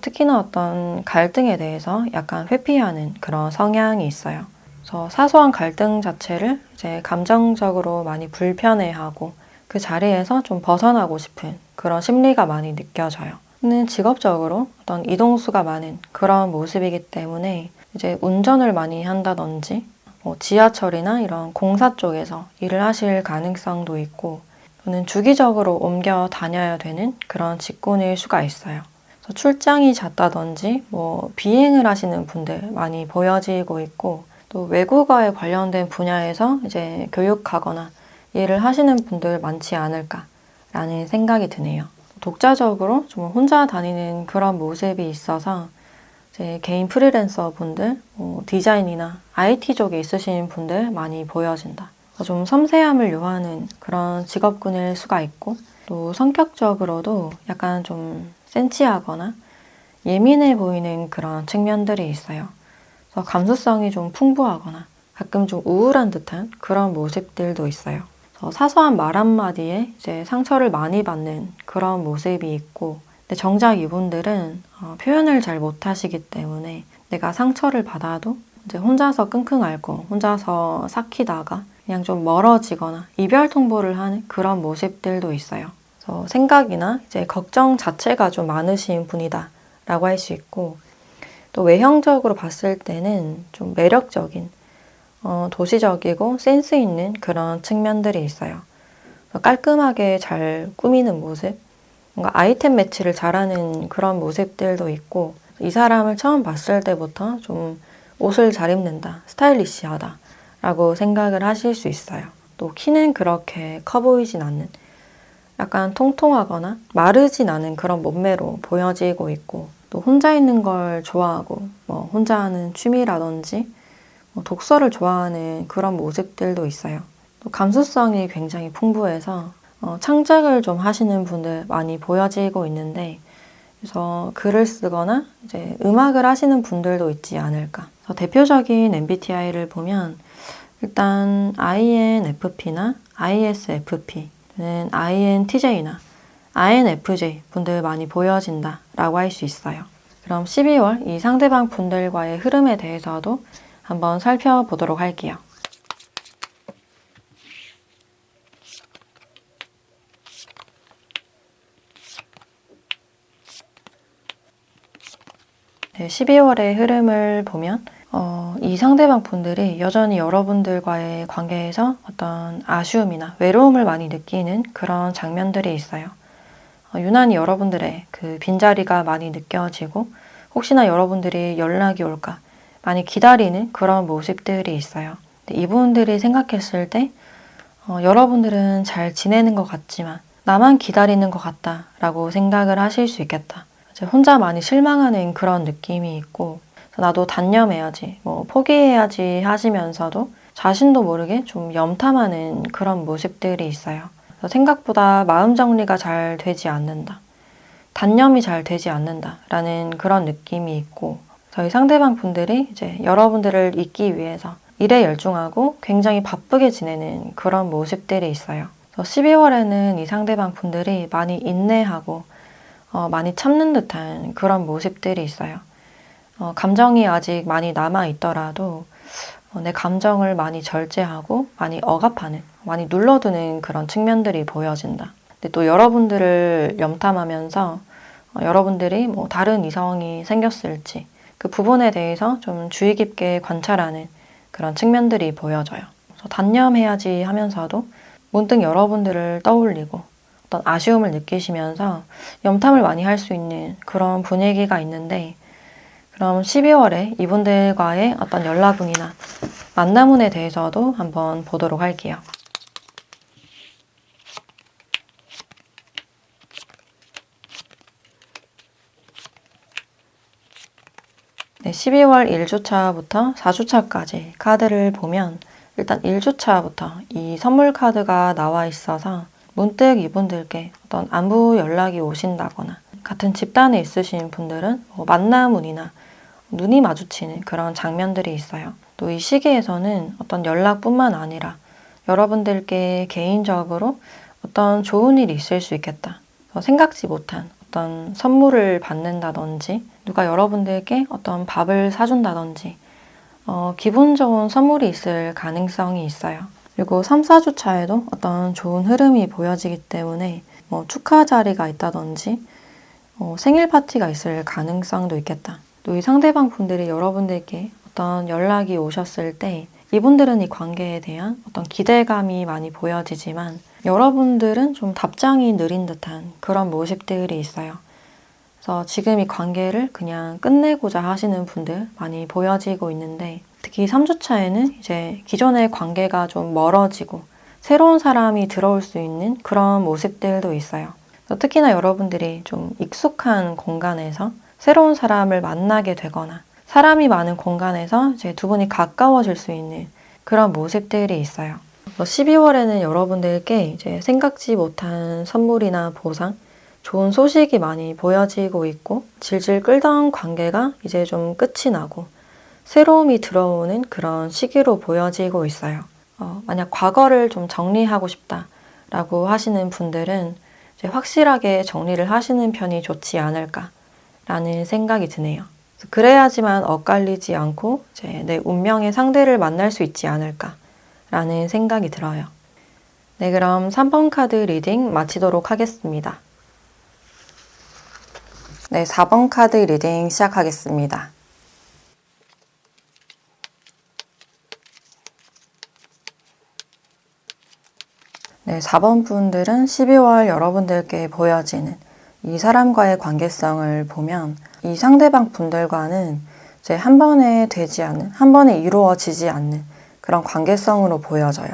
특히나 어떤 갈등에 대해서 약간 회피하는 그런 성향이 있어요. 그래서 사소한 갈등 자체를 이제 감정적으로 많이 불편해하고 그 자리에서 좀 벗어나고 싶은 그런 심리가 많이 느껴져요. 근데 직업적으로 어떤 이동수가 많은 그런 모습이기 때문에 이제 운전을 많이 한다든지 지하철이나 이런 공사 쪽에서 일을 하실 가능성도 있고, 또는 주기적으로 옮겨 다녀야 되는 그런 직군일 수가 있어요. 그래서 출장이 잦다든지 비행을 하시는 분들 많이 보여지고 있고, 또 외국어에 관련된 분야에서 이제 교육하거나 일을 하시는 분들 많지 않을까라는 생각이 드네요. 독자적으로 좀 혼자 다니는 그런 모습이 있어서 이제 개인 프리랜서 분들, 디자인이나 IT 쪽에 있으신 분들 많이 보여진다. 좀 섬세함을 요하는 그런 직업군일 수가 있고, 또 성격적으로도 약간 좀 센치하거나 예민해 보이는 그런 측면들이 있어요. 그래서 감수성이 좀 풍부하거나 가끔 좀 우울한 듯한 그런 모습들도 있어요. 그래서 사소한 말 한마디에 이제 상처를 많이 받는 그런 모습이 있고, 근데 정작 이분들은 표현을 잘 못하시기 때문에 내가 상처를 받아도 이제 혼자서 끙끙 앓고 혼자서 삭히다가 그냥 좀 멀어지거나 이별 통보를 하는 그런 모습들도 있어요. 그래서 생각이나 이제 걱정 자체가 좀 많으신 분이다라고 할 수 있고, 또 외형적으로 봤을 때는 좀 매력적인 도시적이고 센스 있는 그런 측면들이 있어요. 깔끔하게 잘 꾸미는 모습, 뭔가 아이템 매치를 잘하는 그런 모습들도 있고, 이 사람을 처음 봤을 때부터 좀 옷을 잘 입는다, 스타일리시하다 라고 생각을 하실 수 있어요. 또 키는 그렇게 커 보이진 않는, 약간 통통하거나 마르진 않은 그런 몸매로 보여지고 있고, 또 혼자 있는 걸 좋아하고 혼자 하는 취미라든지 독서를 좋아하는 그런 모습들도 있어요. 또 감수성이 굉장히 풍부해서 창작을 좀 하시는 분들 많이 보여지고 있는데, 그래서 글을 쓰거나 이제 음악을 하시는 분들도 있지 않을까. 그래서 대표적인 MBTI를 보면 일단 INFP나 ISFP는 INTJ나 INFJ 분들 많이 보여진다라고 할 수 있어요. 그럼 12월 이 상대방 분들과의 흐름에 대해서도 한번 살펴보도록 할게요. 네, 12월의 흐름을 보면 이 상대방 분들이 여전히 여러분들과의 관계에서 어떤 아쉬움이나 외로움을 많이 느끼는 그런 장면들이 있어요. 유난히 여러분들의 그 빈자리가 많이 느껴지고, 혹시나 여러분들이 연락이 올까 많이 기다리는 그런 모습들이 있어요. 근데 이분들이 생각했을 때 여러분들은 잘 지내는 것 같지만 나만 기다리는 것 같다라고 생각을 하실 수 있겠다. 이제 혼자 많이 실망하는 그런 느낌이 있고, 나도 단념해야지, 포기해야지 하시면서도 자신도 모르게 좀 염탐하는 그런 모습들이 있어요. 생각보다 마음 정리가 잘 되지 않는다, 단념이 잘 되지 않는다라는 그런 느낌이 있고, 저희 상대방 분들이 이제 여러분들을 잊기 위해서 일에 열중하고 굉장히 바쁘게 지내는 그런 모습들이 있어요. 12월에는 이 상대방 분들이 많이 인내하고 많이 참는 듯한 그런 모습들이 있어요. 감정이 아직 많이 남아있더라도 내 감정을 많이 절제하고 많이 억압하는, 많이 눌러두는 그런 측면들이 보여진다. 근데 또 여러분들을 염탐하면서 여러분들이 뭐 다른 이성이 생겼을지 그 부분에 대해서 좀 주의 깊게 관찰하는 그런 측면들이 보여져요. 그래서 단념해야지 하면서도 문득 여러분들을 떠올리고 어떤 아쉬움을 느끼시면서 염탐을 많이 할 수 있는 그런 분위기가 있는데, 그럼 12월에 이분들과의 어떤 연락운이나 만남운에 대해서도 한번 보도록 할게요. 네, 12월 1주차부터 4주차까지 카드를 보면 일단 1주차부터 이 선물 카드가 나와 있어서 문득 이분들께 어떤 안부 연락이 오신다거나 같은 집단에 있으신 분들은 만남운이나 눈이 마주치는 그런 장면들이 있어요. 또 이 시기에서는 어떤 연락뿐만 아니라 여러분들께 개인적으로 어떤 좋은 일이 있을 수 있겠다. 생각지 못한 어떤 선물을 받는다든지 누가 여러분들께 어떤 밥을 사준다든지 기분 좋은 선물이 있을 가능성이 있어요. 그리고 3, 4주차에도 어떤 좋은 흐름이 보여지기 때문에 축하 자리가 있다든지 생일 파티가 있을 가능성도 있겠다. 또 이 상대방 분들이 여러분들께 어떤 연락이 오셨을 때 이분들은 이 관계에 대한 어떤 기대감이 많이 보여지지만 여러분들은 좀 답장이 느린 듯한 그런 모습들이 있어요. 그래서 지금 이 관계를 그냥 끝내고자 하시는 분들 많이 보여지고 있는데, 특히 3주차에는 이제 기존의 관계가 좀 멀어지고 새로운 사람이 들어올 수 있는 그런 모습들도 있어요. 특히나 여러분들이 좀 익숙한 공간에서 새로운 사람을 만나게 되거나 사람이 많은 공간에서 이제 두 분이 가까워질 수 있는 그런 모습들이 있어요. 12월에는 여러분들께 이제 생각지 못한 선물이나 보상, 좋은 소식이 많이 보여지고 있고 질질 끌던 관계가 이제 좀 끝이 나고 새로움이 들어오는 그런 시기로 보여지고 있어요. 만약 과거를 좀 정리하고 싶다라고 하시는 분들은 이제 확실하게 정리를 하시는 편이 좋지 않을까라는 생각이 드네요. 그래야지만 엇갈리지 않고 이제 내 운명의 상대를 만날 수 있지 않을까라는 생각이 들어요. 네, 그럼 3번 카드 리딩 마치도록 하겠습니다. 네, 4번 카드 리딩 시작하겠습니다. 네, 4번 분들은 12월 여러분들께 보여지는 이 사람과의 관계성을 보면 이 상대방 분들과는 이제 한 번에 되지 않는, 한 번에 이루어지지 않는 그런 관계성으로 보여져요.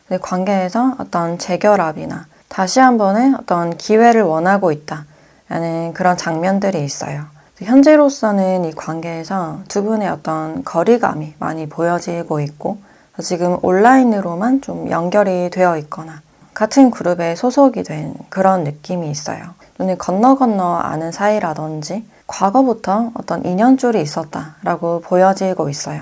근데 관계에서 어떤 재결합이나 다시 한 번의 어떤 기회를 원하고 있다라는 그런 장면들이 있어요. 현재로서는 이 관계에서 두 분의 어떤 거리감이 많이 보여지고 있고 지금 온라인으로만 좀 연결이 되어 있거나 같은 그룹에 소속이 된 그런 느낌이 있어요. 눈이 건너 아는 사이라든지 과거부터 어떤 인연줄이 있었다라고 보여지고 있어요.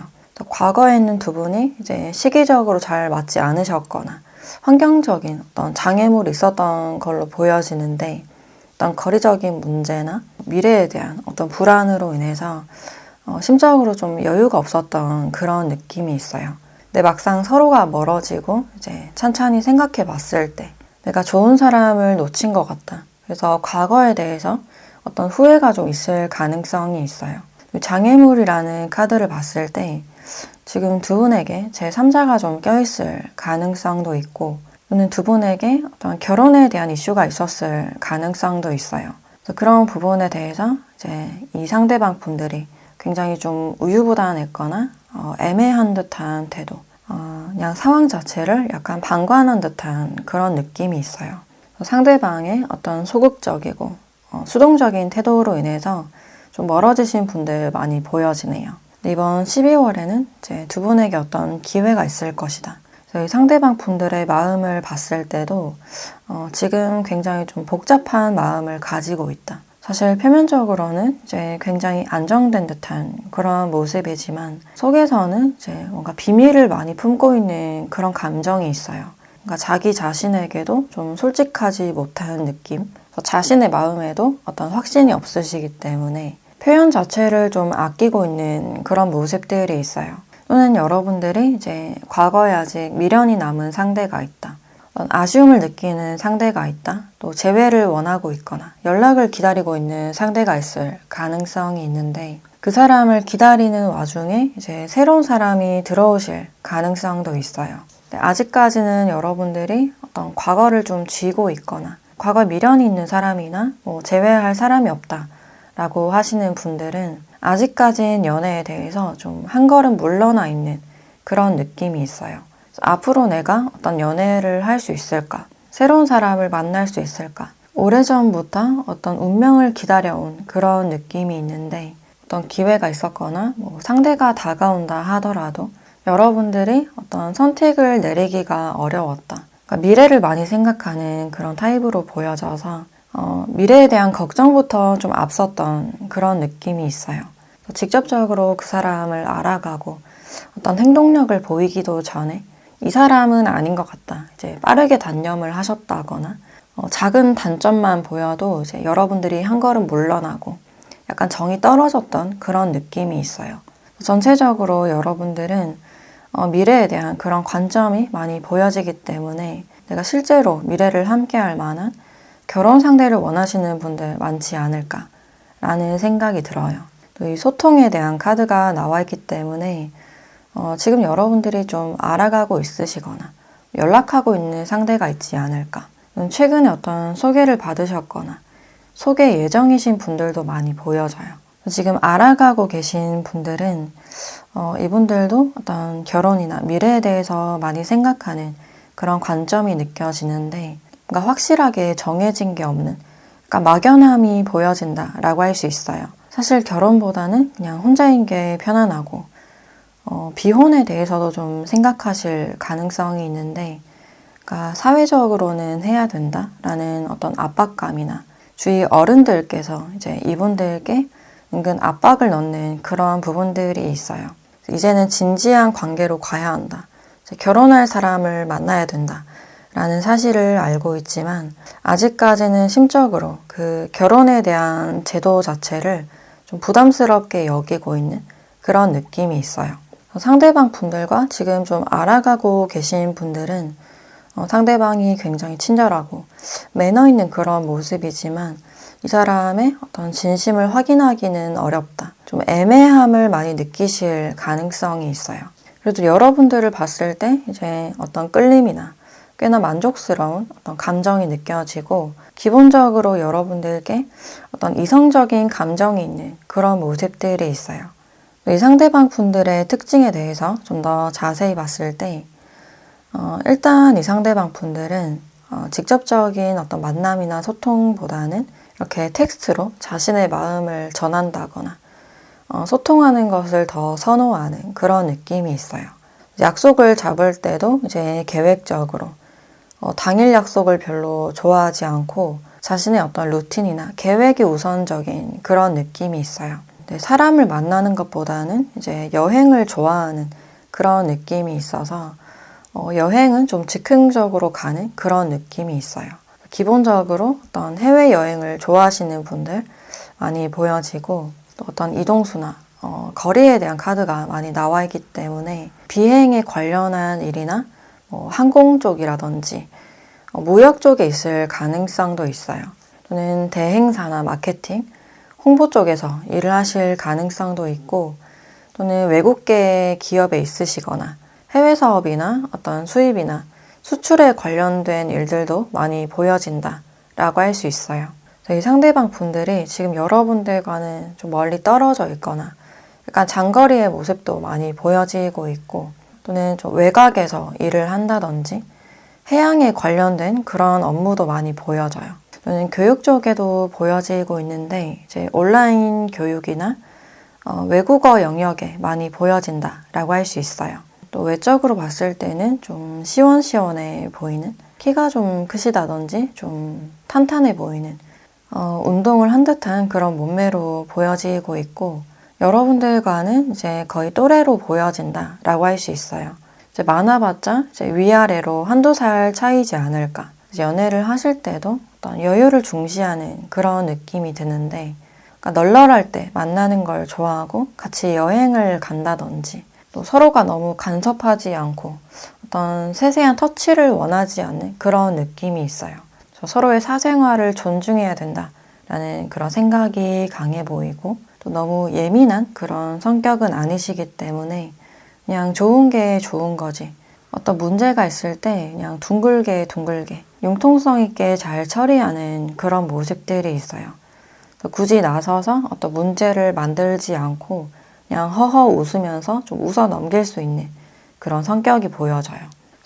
과거에는 두 분이 이제 시기적으로 잘 맞지 않으셨거나 환경적인 어떤 장애물이 있었던 걸로 보여지는데, 어떤 거리적인 문제나 미래에 대한 어떤 불안으로 인해서 심적으로 좀 여유가 없었던 그런 느낌이 있어요. 근데 막상 서로가 멀어지고 이제 찬찬히 생각해 봤을 때 내가 좋은 사람을 놓친 것 같다. 그래서 과거에 대해서 어떤 후회가 좀 있을 가능성이 있어요. 장애물이라는 카드를 봤을 때 지금 두 분에게 제3자가 좀 껴있을 가능성도 있고 또는 두 분에게 어떤 결혼에 대한 이슈가 있었을 가능성도 있어요. 그래서 그런 부분에 대해서 이제 이 상대방 분들이 굉장히 좀 우유부단했거나 애매한 듯한 태도, 그냥 상황 자체를 약간 방관한 듯한 그런 느낌이 있어요. 상대방의 어떤 소극적이고 수동적인 태도로 인해서 좀 멀어지신 분들 많이 보여지네요. 이번 12월에는 이제 두 분에게 어떤 기회가 있을 것이다. 그래서 이 상대방 분들의 마음을 봤을 때도 지금 굉장히 좀 복잡한 마음을 가지고 있다. 사실 표면적으로는 이제 굉장히 안정된 듯한 그런 모습이지만 속에서는 이제 뭔가 비밀을 많이 품고 있는 그런 감정이 있어요. 그러니까 자기 자신에게도 좀 솔직하지 못한 느낌, 자신의 마음에도 어떤 확신이 없으시기 때문에 표현 자체를 좀 아끼고 있는 그런 모습들이 있어요. 또는 여러분들이 이제 과거에 아직 미련이 남은 상대가 있다. 어떤 아쉬움을 느끼는 상대가 있다. 또 재회를 원하고 있거나 연락을 기다리고 있는 상대가 있을 가능성이 있는데 그 사람을 기다리는 와중에 이제 새로운 사람이 들어오실 가능성도 있어요. 아직까지는 여러분들이 어떤 과거를 좀 쥐고 있거나 과거 미련이 있는 사람이나 재회할 사람이 없다 라고 하시는 분들은 아직까지는 연애에 대해서 좀 한 걸음 물러나 있는 그런 느낌이 있어요. 앞으로 내가 어떤 연애를 할 수 있을까? 새로운 사람을 만날 수 있을까? 오래전부터 어떤 운명을 기다려온 그런 느낌이 있는데 어떤 기회가 있었거나 상대가 다가온다 하더라도 여러분들이 어떤 선택을 내리기가 어려웠다. 그러니까 미래를 많이 생각하는 그런 타입으로 보여져서 미래에 대한 걱정부터 좀 앞섰던 그런 느낌이 있어요. 직접적으로 그 사람을 알아가고 어떤 행동력을 보이기도 전에 이 사람은 아닌 것 같다. 이제 빠르게 단념을 하셨다거나 작은 단점만 보여도 이제 여러분들이 한 걸음 물러나고 약간 정이 떨어졌던 그런 느낌이 있어요. 전체적으로 여러분들은 미래에 대한 그런 관점이 많이 보여지기 때문에 내가 실제로 미래를 함께할 만한 결혼 상대를 원하시는 분들 많지 않을까라는 생각이 들어요. 또 이 소통에 대한 카드가 나와 있기 때문에 지금 여러분들이 좀 알아가고 있으시거나 연락하고 있는 상대가 있지 않을까. 최근에 어떤 소개를 받으셨거나 소개 예정이신 분들도 많이 보여져요. 지금 알아가고 계신 분들은 이분들도 어떤 결혼이나 미래에 대해서 많이 생각하는 그런 관점이 느껴지는데 그러니까 확실하게 정해진 게 없는 그러니까 막연함이 보여진다라고 할 수 있어요. 사실 결혼보다는 그냥 혼자인 게 편안하고 비혼에 대해서도 좀 생각하실 가능성이 있는데 그러니까 사회적으로는 해야 된다라는 어떤 압박감이나 주위 어른들께서 이제 이분들께 은근 압박을 넣는 그런 부분들이 있어요. 이제는 진지한 관계로 가야 한다. 결혼할 사람을 만나야 된다. 라는 사실을 알고 있지만 아직까지는 심적으로 그 결혼에 대한 제도 자체를 좀 부담스럽게 여기고 있는 그런 느낌이 있어요. 상대방 분들과 지금 좀 알아가고 계신 분들은 상대방이 굉장히 친절하고 매너 있는 그런 모습이지만 이 사람의 어떤 진심을 확인하기는 어렵다. 좀 애매함을 많이 느끼실 가능성이 있어요. 그래도 여러분들을 봤을 때 이제 어떤 끌림이나 꽤나 만족스러운 어떤 감정이 느껴지고 기본적으로 여러분들께 어떤 이성적인 감정이 있는 그런 모습들이 있어요. 이 상대방 분들의 특징에 대해서 좀 더 자세히 봤을 때 일단 이 상대방 분들은 직접적인 어떤 만남이나 소통보다는 이렇게 텍스트로 자신의 마음을 전한다거나 소통하는 것을 더 선호하는 그런 느낌이 있어요. 약속을 잡을 때도 이제 계획적으로 당일 약속을 별로 좋아하지 않고 자신의 어떤 루틴이나 계획이 우선적인 그런 느낌이 있어요. 사람을 만나는 것보다는 이제 여행을 좋아하는 그런 느낌이 있어서 여행은 좀 즉흥적으로 가는 그런 느낌이 있어요. 기본적으로 어떤 해외여행을 좋아하시는 분들 많이 보여지고 또 어떤 이동수나 거리에 대한 카드가 많이 나와 있기 때문에 비행에 관련한 일이나 항공 쪽이라든지 무역 쪽에 있을 가능성도 있어요. 또는 대행사나 마케팅, 홍보 쪽에서 일을 하실 가능성도 있고 또는 외국계 기업에 있으시거나 해외 사업이나 어떤 수입이나 수출에 관련된 일들도 많이 보여진다라고 할 수 있어요. 이 상대방 분들이 지금 여러분들과는 좀 멀리 떨어져 있거나 약간 장거리의 모습도 많이 보여지고 있고 또는 좀 외곽에서 일을 한다든지 해양에 관련된 그런 업무도 많이 보여져요. 또는 교육 쪽에도 보여지고 있는데 이제 온라인 교육이나 외국어 영역에 많이 보여진다라고 할 수 있어요. 또 외적으로 봤을 때는 좀 시원시원해 보이는 키가 좀 크시다든지 좀 탄탄해 보이는 운동을 한 듯한 그런 몸매로 보여지고 있고 여러분들과는 이제 거의 또래로 보여진다라고 할 수 있어요. 이제 많아봤자 이제 위아래로 한두 살 차이지 않을까. 이제 연애를 하실 때도 어떤 여유를 중시하는 그런 느낌이 드는데, 그러니까 널널할 때 만나는 걸 좋아하고 같이 여행을 간다든지, 또 서로가 너무 간섭하지 않고 어떤 세세한 터치를 원하지 않는 그런 느낌이 있어요. 서로의 사생활을 존중해야 된다라는 그런 생각이 강해 보이고, 또 너무 예민한 그런 성격은 아니시기 때문에 그냥 좋은 게 좋은 거지, 어떤 문제가 있을 때 그냥 둥글게 융통성 있게 잘 처리하는 그런 모습들이 있어요. 굳이 나서서 어떤 문제를 만들지 않고 그냥 허허 웃으면서 좀 웃어 넘길 수 있는 그런 성격이 보여져요.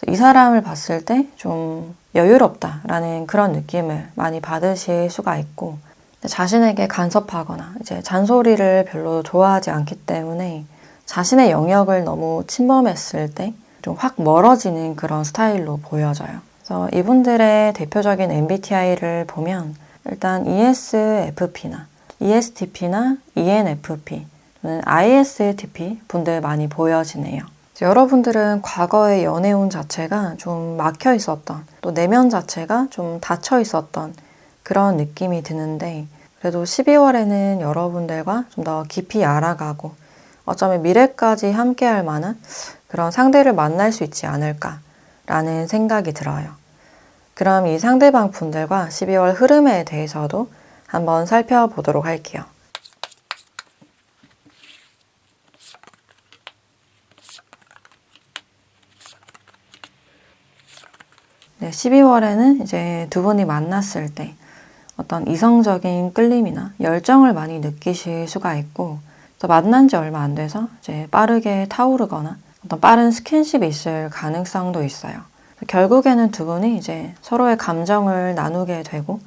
이 사람을 봤을 때 좀 여유롭다라는 그런 느낌을 많이 받으실 수가 있고, 자신에게 간섭하거나 이제 잔소리를 별로 좋아하지 않기 때문에 자신의 영역을 너무 침범했을 때 좀 확 멀어지는 그런 스타일로 보여져요. 그래서 이분들의 대표적인 MBTI를 보면 일단 ESFP나 ESTP나 ENFP 또는 ISTP 분들 많이 보여지네요. 여러분들은 과거의 연애운 자체가 좀 막혀 있었던, 또 내면 자체가 좀 닫혀 있었던 그런 느낌이 드는데, 그래도 12월에는 여러분들과 좀 더 깊이 알아가고 어쩌면 미래까지 함께 할 만한 그런 상대를 만날 수 있지 않을까라는 생각이 들어요. 그럼 이 상대방 분들과 12월 흐름에 대해서도 한번 살펴보도록 할게요. 네, 12월에는 이제 두 분이 만났을 때 어떤 이성적인 끌림이나 열정을 많이 느끼실 수가 있고, 또 만난 지 얼마 안 돼서 이제 빠르게 타오르거나 어떤 빠른 스킨십이 있을 가능성도 있어요. 결국에는 두 분이 이제 서로의 감정을 나누게 되고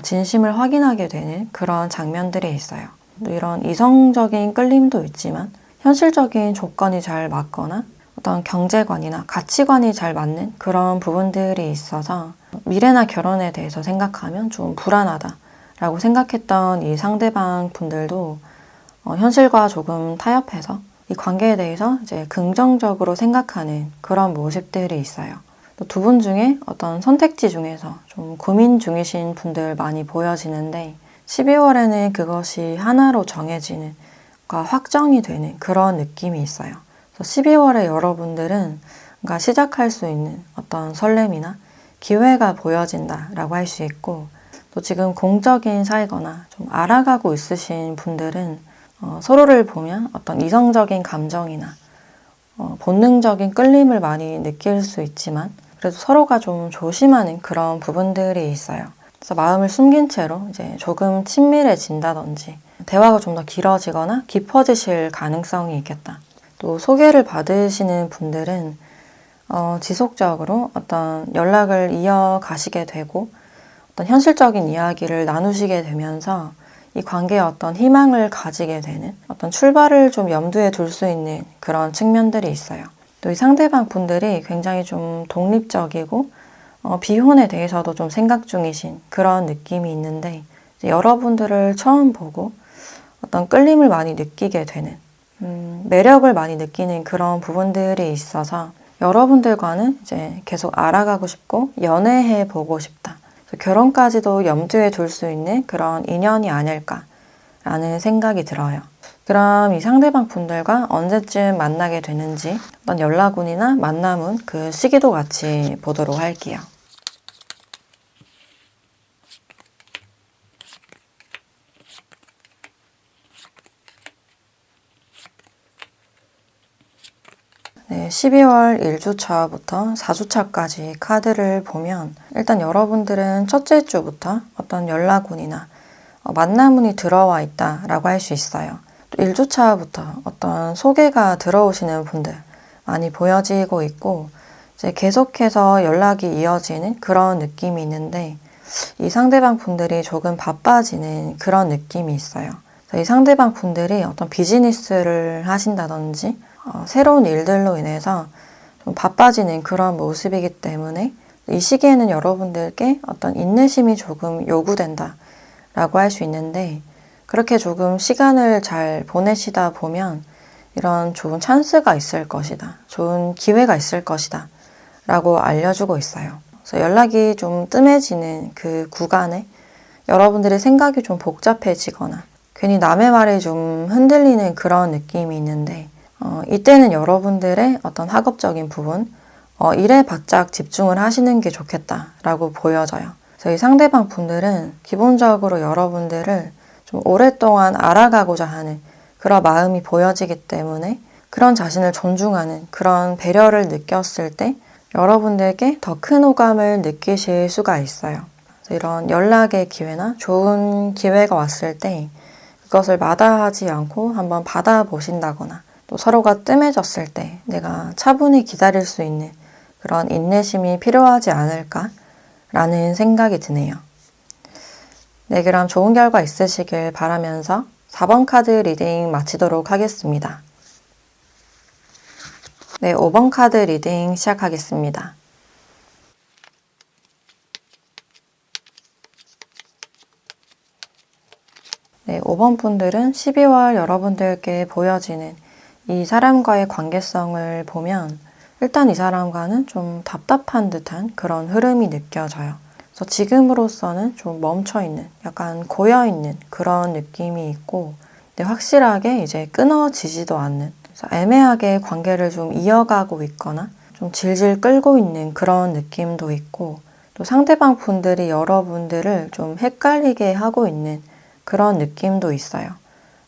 진심을 확인하게 되는 그런 장면들이 있어요. 또 이런 이성적인 끌림도 있지만 현실적인 조건이 잘 맞거나 어떤 경제관이나 가치관이 잘 맞는 그런 부분들이 있어서 미래나 결혼에 대해서 생각하면 좀 불안하다라고 생각했던 이 상대방 분들도 현실과 조금 타협해서 이 관계에 대해서 이제 긍정적으로 생각하는 그런 모습들이 있어요. 또 두 분 중에 어떤 선택지 중에서 좀 고민 중이신 분들 많이 보여지는데, 12월에는 그것이 하나로 정해지는, 확정이 되는 그런 느낌이 있어요. 12월에 여러분들은 뭔가 시작할 수 있는 어떤 설렘이나 기회가 보여진다라고 할 수 있고, 또 지금 공적인 사이거나 좀 알아가고 있으신 분들은 서로를 보면 어떤 이성적인 감정이나 본능적인 끌림을 많이 느낄 수 있지만, 그래도 서로가 좀 조심하는 그런 부분들이 있어요. 그래서 마음을 숨긴 채로 이제 조금 친밀해진다든지 대화가 좀 더 길어지거나 깊어지실 가능성이 있겠다. 또 소개를 받으시는 분들은 지속적으로 어떤 연락을 이어가시게 되고 어떤 현실적인 이야기를 나누시게 되면서 이 관계에 어떤 희망을 가지게 되는, 어떤 출발을 좀 염두에 둘 수 있는 그런 측면들이 있어요. 또 이 상대방 분들이 굉장히 좀 독립적이고 비혼에 대해서도 좀 생각 중이신 그런 느낌이 있는데, 여러분들을 처음 보고 어떤 끌림을 많이 느끼게 되는, 매력을 많이 느끼는 그런 부분들이 있어서 여러분들과는 이제 계속 알아가고 싶고 연애해 보고 싶다, 결혼까지도 염두에 둘 수 있는 그런 인연이 아닐까라는 생각이 들어요. 그럼 이 상대방 분들과 언제쯤 만나게 되는지 어떤 연락운이나 만남운 그 시기도 같이 보도록 할게요. 네, 12월 1주차부터 4주차까지 카드를 보면 일단 여러분들은 첫째 주부터 어떤 연락운이나 만남운이 들어와 있다라고 할 수 있어요. 또 1주차부터 어떤 소개가 들어오시는 분들 많이 보여지고 있고, 이제 계속해서 연락이 이어지는 그런 느낌이 있는데, 이 상대방 분들이 조금 바빠지는 그런 느낌이 있어요. 이 상대방 분들이 어떤 비즈니스를 하신다든지 새로운 일들로 인해서 좀 바빠지는 그런 모습이기 때문에 이 시기에는 여러분들께 어떤 인내심이 조금 요구된다 라고 할 수 있는데, 그렇게 조금 시간을 잘 보내시다 보면 이런 좋은 찬스가 있을 것이다, 좋은 기회가 있을 것이다 라고 알려주고 있어요. 그래서 연락이 좀 뜸해지는 그 구간에 여러분들의 생각이 좀 복잡해지거나 괜히 남의 말에 좀 흔들리는 그런 느낌이 있는데 이때는 여러분들의 어떤 학업적인 부분, 일에 바짝 집중을 하시는 게 좋겠다라고 보여져요. 그래서 이 상대방 분들은 기본적으로 여러분들을 좀 오랫동안 알아가고자 하는 그런 마음이 보여지기 때문에 그런 자신을 존중하는 그런 배려를 느꼈을 때 여러분들께 더 큰 호감을 느끼실 수가 있어요. 그래서 이런 연락의 기회나 좋은 기회가 왔을 때 그것을 마다하지 않고 한번 받아보신다거나 또 서로가 뜸해졌을 때 내가 차분히 기다릴 수 있는 그런 인내심이 필요하지 않을까라는 생각이 드네요. 네, 그럼 좋은 결과 있으시길 바라면서 4번 카드 리딩 마치도록 하겠습니다. 네, 5번 카드 리딩 시작하겠습니다. 네, 5번 분들은 12월 여러분들께 보여지는 이 사람과의 관계성을 보면 일단 이 사람과는 좀 답답한 듯한 그런 흐름이 느껴져요. 그래서 지금으로서는 좀 멈춰있는, 약간 고여있는 그런 느낌이 있고 근데 확실하게 이제 끊어지지도 않는 그래서 애매하게 관계를 좀 이어가고 있거나 좀 질질 끌고 있는 그런 느낌도 있고 또 상대방 분들이 여러분들을 좀 헷갈리게 하고 있는 그런 느낌도 있어요.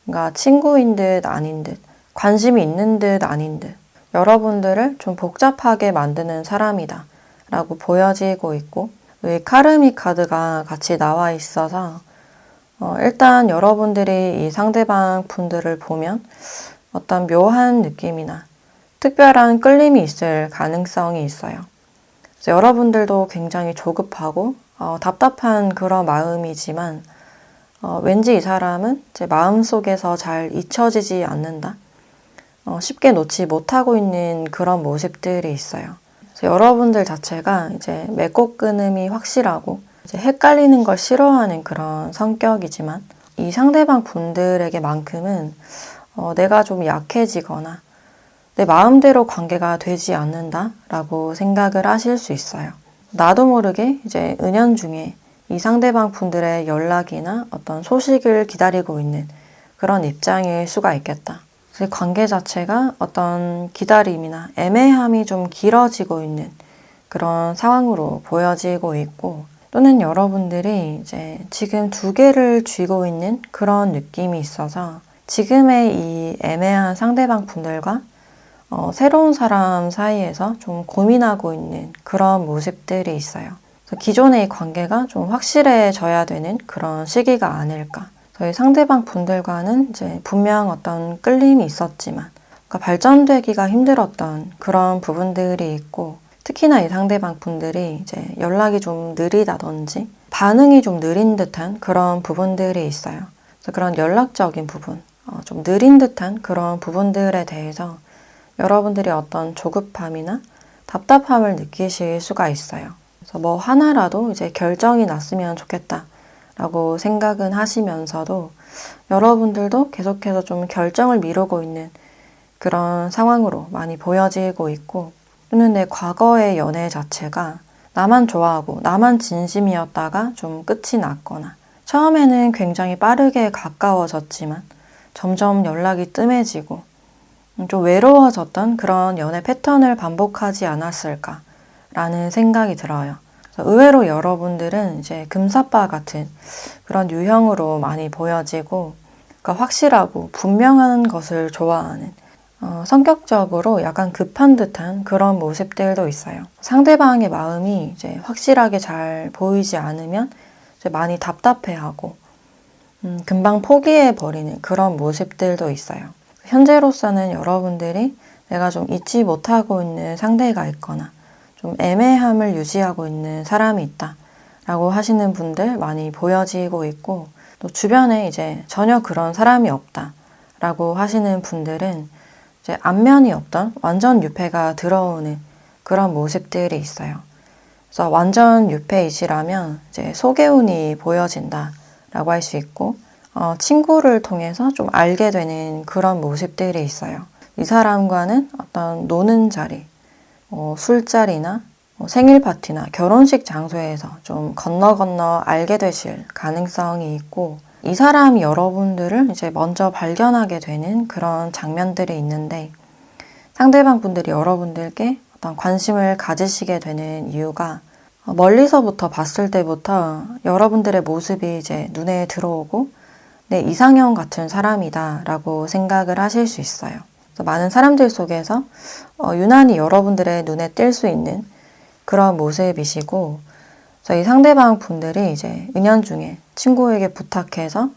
그러니까 친구인 듯 아닌 듯, 관심이 있는 듯 아닌 듯, 여러분들을 좀 복잡하게 만드는 사람이다 라고 보여지고 있고 이 카르미 카드가 같이 나와 있어서 일단 여러분들이 이 상대방 분들을 보면 어떤 묘한 느낌이나 특별한 끌림이 있을 가능성이 있어요. 그래서 여러분들도 굉장히 조급하고 답답한 그런 마음이지만 왠지 이 사람은 제 마음속에서 잘 잊혀지지 않는다. 쉽게 놓지 못하고 있는 그런 모습들이 있어요. 그래서 여러분들 자체가 이제 맺고 끊음이 확실하고 이제 헷갈리는 걸 싫어하는 그런 성격이지만 이 상대방 분들에게만큼은 내가 좀 약해지거나 내 마음대로 관계가 되지 않는다라고 생각을 하실 수 있어요. 나도 모르게 이제 은연중에 이 상대방 분들의 연락이나 어떤 소식을 기다리고 있는 그런 입장일 수가 있겠다. 그래서 관계 자체가 어떤 기다림이나 애매함이 좀 길어지고 있는 그런 상황으로 보여지고 있고 또는 여러분들이 이제 지금 두 개를 쥐고 있는 그런 느낌이 있어서 지금의 이 애매한 상대방 분들과 새로운 사람 사이에서 좀 고민하고 있는 그런 모습들이 있어요. 그래서 기존의 관계가 좀 확실해져야 되는 그런 시기가 아닐까. 저희 상대방 분들과는 이제 분명 어떤 끌림이 있었지만 그러니까 발전되기가 힘들었던 그런 부분들이 있고 특히나 이 상대방 분들이 이제 연락이 좀 느리다든지 반응이 좀 느린 듯한 그런 부분들이 있어요. 그래서 그런 연락적인 부분, 좀 느린 듯한 그런 부분들에 대해서 여러분들이 어떤 조급함이나 답답함을 느끼실 수가 있어요. 그래서 뭐 하나라도 이제 결정이 났으면 좋겠다 라고 생각은 하시면서도 여러분들도 계속해서 좀 결정을 미루고 있는 그런 상황으로 많이 보여지고 있고 또는 내 과거의 연애 자체가 나만 좋아하고 나만 진심이었다가 좀 끝이 났거나 처음에는 굉장히 빠르게 가까워졌지만 점점 연락이 뜸해지고 좀 외로워졌던 그런 연애 패턴을 반복하지 않았을까라는 생각이 들어요. 의외로 여러분들은 이제 금사빠 같은 그런 유형으로 많이 보여지고 그러니까 확실하고 분명한 것을 좋아하는 성격적으로 약간 급한 듯한 그런 모습들도 있어요. 상대방의 마음이 이제 확실하게 잘 보이지 않으면 이제 많이 답답해하고 금방 포기해버리는 그런 모습들도 있어요. 현재로서는 여러분들이 내가 좀 잊지 못하고 있는 상대가 있거나 좀 애매함을 유지하고 있는 사람이 있다 라고 하시는 분들 많이 보여지고 있고 또 주변에 이제 전혀 그런 사람이 없다 라고 하시는 분들은 이제 안면이 없던 완전 유패가 들어오는 그런 모습들이 있어요. 그래서 완전 유패이시라면 이제 소개운이 보여진다 라고 할 수 있고 친구를 통해서 좀 알게 되는 그런 모습들이 있어요. 이 사람과는 어떤 노는 자리 술자리나 생일 파티나 결혼식 장소에서 좀 건너 알게 되실 가능성이 있고, 이 사람이 여러분들을 이제 먼저 발견하게 되는 그런 장면들이 있는데, 상대방 분들이 여러분들께 어떤 관심을 가지시게 되는 이유가 멀리서부터 봤을 때부터 여러분들의 모습이 이제 눈에 들어오고 내 이상형 같은 사람이다 라고 생각을 하실 수 있어요. 많은 사람들 속에서 유난히 여러분들의 눈에 띌 수 있는 그런 모습이시고, 이 상대방 분들이 이제 은연중에 친구에게 부탁해서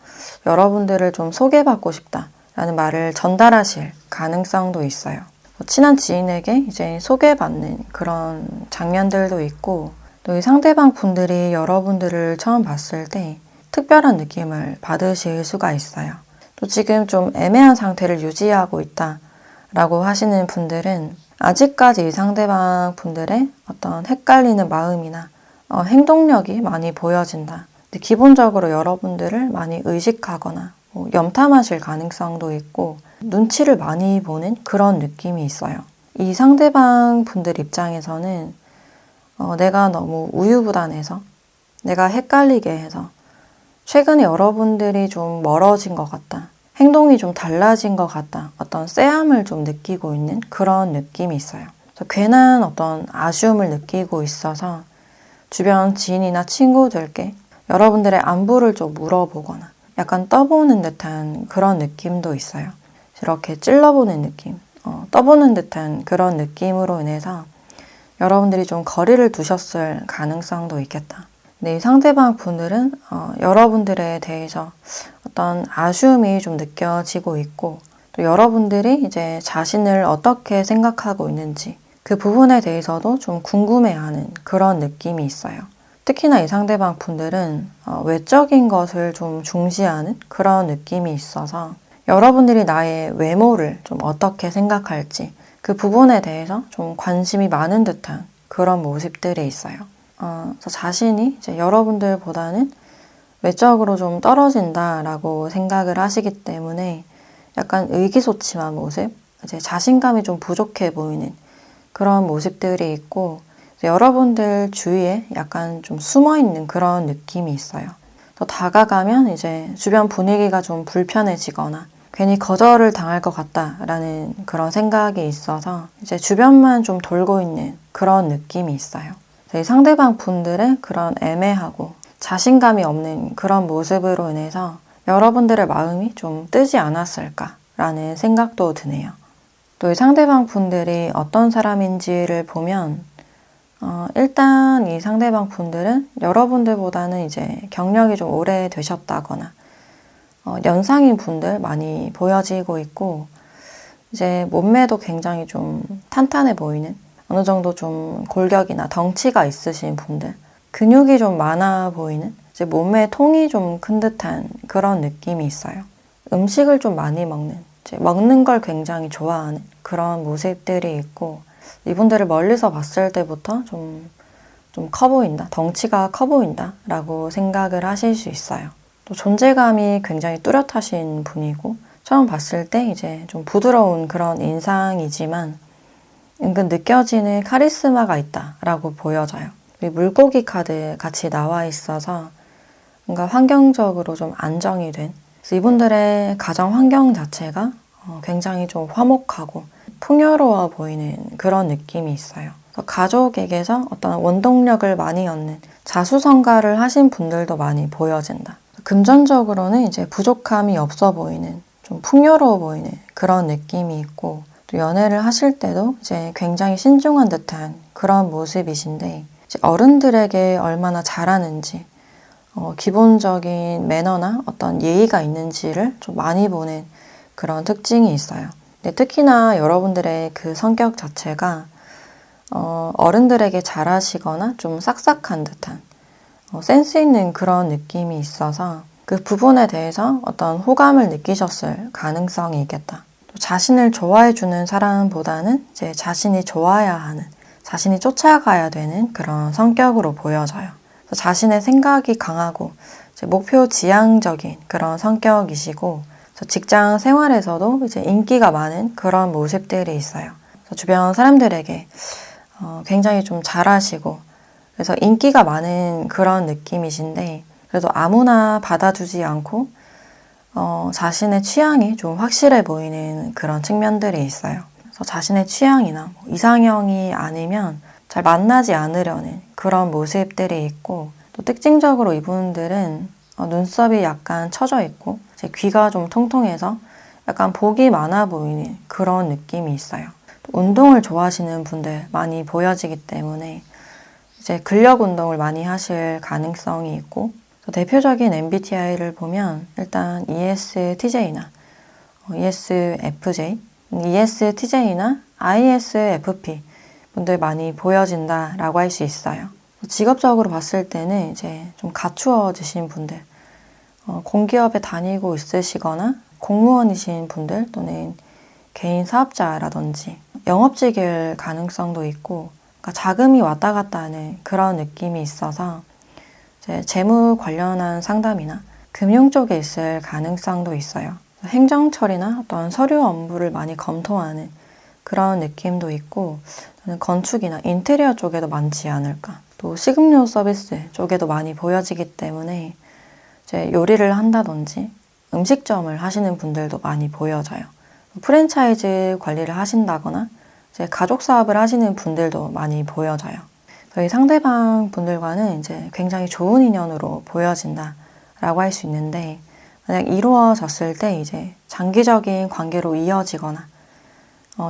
여러분들을 좀 소개받고 싶다라는 말을 전달하실 가능성도 있어요. 친한 지인에게 이제 소개받는 그런 장면들도 있고, 또 이 상대방 분들이 여러분들을 처음 봤을 때 특별한 느낌을 받으실 수가 있어요. 또 지금 좀 애매한 상태를 유지하고 있다라고 하시는 분들은 아직까지 이 상대방 분들의 어떤 헷갈리는 마음이나 행동력이 많이 보여진다. 근데 기본적으로 여러분들을 많이 의식하거나 염탐하실 가능성도 있고 눈치를 많이 보는 그런 느낌이 있어요. 이 상대방 분들 입장에서는 내가 너무 우유부단해서, 내가 헷갈리게 해서 최근에 여러분들이 좀 멀어진 것 같다, 행동이 좀 달라진 것 같다, 어떤 쎄함을 좀 느끼고 있는 그런 느낌이 있어요. 그래서 괜한 어떤 아쉬움을 느끼고 있어서 주변 지인이나 친구들께 여러분들의 안부를 좀 물어보거나 약간 떠보는 듯한 그런 느낌도 있어요. 이렇게 찔러보는 느낌, 떠보는 듯한 그런 느낌으로 인해서 여러분들이 좀 거리를 두셨을 가능성도 있겠다. 근데 이 상대방 분들은 여러분들에 대해서 어떤 아쉬움이 좀 느껴지고 있고, 또 여러분들이 이제 자신을 어떻게 생각하고 있는지 그 부분에 대해서도 좀 궁금해하는 그런 느낌이 있어요. 특히나 이 상대방 분들은 외적인 것을 좀 중시하는 그런 느낌이 있어서 여러분들이 나의 외모를 좀 어떻게 생각할지 그 부분에 대해서 좀 관심이 많은 듯한 그런 모습들이 있어요. 그래서 자신이 이제 여러분들보다는 외적으로 좀 떨어진다라고 생각을 하시기 때문에 약간 의기소침한 모습, 이제 자신감이 좀 부족해 보이는 그런 모습들이 있고, 여러분들 주위에 약간 좀 숨어 있는 그런 느낌이 있어요. 더 다가가면 이제 주변 분위기가 좀 불편해지거나 괜히 거절을 당할 것 같다라는 그런 생각이 있어서 이제 주변만 좀 돌고 있는 그런 느낌이 있어요. 이 상대방 분들의 그런 애매하고 자신감이 없는 그런 모습으로 인해서 여러분들의 마음이 좀 뜨지 않았을까라는 생각도 드네요. 또 이 상대방 분들이 어떤 사람인지를 보면 일단 이 상대방 분들은 여러분들보다는 이제 경력이 좀 오래되셨다거나 연상인 분들 많이 보여지고 있고, 이제 몸매도 굉장히 좀 탄탄해 보이는, 어느 정도 좀 골격이나 덩치가 있으신 분들, 근육이 좀 많아 보이는, 이제 몸매 통이 좀 큰 듯한 그런 느낌이 있어요. 음식을 좀 많이 먹는, 이제 먹는 걸 굉장히 좋아하는 그런 모습들이 있고, 이분들을 멀리서 봤을 때부터 좀 커 보인다, 덩치가 커 보인다 라고 생각을 하실 수 있어요. 또 존재감이 굉장히 뚜렷하신 분이고, 처음 봤을 때 이제 좀 부드러운 그런 인상이지만 은근 느껴지는 카리스마가 있다라고 보여져요. 물고기 카드 같이 나와 있어서 뭔가 환경적으로 좀 안정이 된, 그래서 이분들의 가정 환경 자체가 굉장히 좀 화목하고 풍요로워 보이는 그런 느낌이 있어요. 그래서 가족에게서 어떤 원동력을 많이 얻는 자수성가를 하신 분들도 많이 보여진다. 금전적으로는 이제 부족함이 없어 보이는, 좀 풍요로워 보이는 그런 느낌이 있고, 또 연애를 하실 때도 이제 굉장히 신중한 듯한 그런 모습이신데, 이제 어른들에게 얼마나 잘하는지, 기본적인 매너나 어떤 예의가 있는지를 좀 많이 보는 그런 특징이 있어요. 근데 특히나 여러분들의 그 성격 자체가 어른들에게 잘하시거나 좀 싹싹한 듯한 센스 있는 그런 느낌이 있어서 그 부분에 대해서 어떤 호감을 느끼셨을 가능성이 있겠다. 또 자신을 좋아해주는 사람보다는 이제 자신이 좋아야 하는, 자신이 쫓아가야 되는 그런 성격으로 보여져요. 그래서 자신의 생각이 강하고 이제 목표 지향적인 그런 성격이시고, 직장 생활에서도 이제 인기가 많은 그런 모습들이 있어요. 그래서 주변 사람들에게 굉장히 좀 잘하시고 그래서 인기가 많은 그런 느낌이신데 그래도 아무나 받아주지 않고 자신의 취향이 좀 확실해 보이는 그런 측면들이 있어요. 그래서 자신의 취향이나 이상형이 아니면 잘 만나지 않으려는 그런 모습들이 있고 또 특징적으로 이분들은 눈썹이 약간 처져 있고 이제 귀가 좀 통통해서 약간 복이 많아 보이는 그런 느낌이 있어요. 또 운동을 좋아하시는 분들 많이 보여지기 때문에 이제 근력 운동을 많이 하실 가능성이 있고 대표적인 MBTI를 보면 일단 ESTJ나 ESFJ, ESTJ나 ISFP 분들 많이 보여진다라고 할 수 있어요. 직업적으로 봤을 때는 이제 좀 갖추어지신 분들, 공기업에 다니고 있으시거나 공무원이신 분들 또는 개인 사업자라든지 영업직일 가능성도 있고 그러니까 자금이 왔다 갔다 하는 그런 느낌이 있어서 이제 재무 관련한 상담이나 금융 쪽에 있을 가능성도 있어요. 행정 처리나 어떤 서류 업무를 많이 검토하는 그런 느낌도 있고 건축이나 인테리어 쪽에도 많지 않을까. 또 식음료 서비스 쪽에도 많이 보여지기 때문에 이제 요리를 한다든지 음식점을 하시는 분들도 많이 보여져요. 프랜차이즈 관리를 하신다거나 이제 가족 사업을 하시는 분들도 많이 보여져요. 저희 상대방 분들과는 이제 굉장히 좋은 인연으로 보여진다라고 할 수 있는데 만약 이루어졌을 때 이제 장기적인 관계로 이어지거나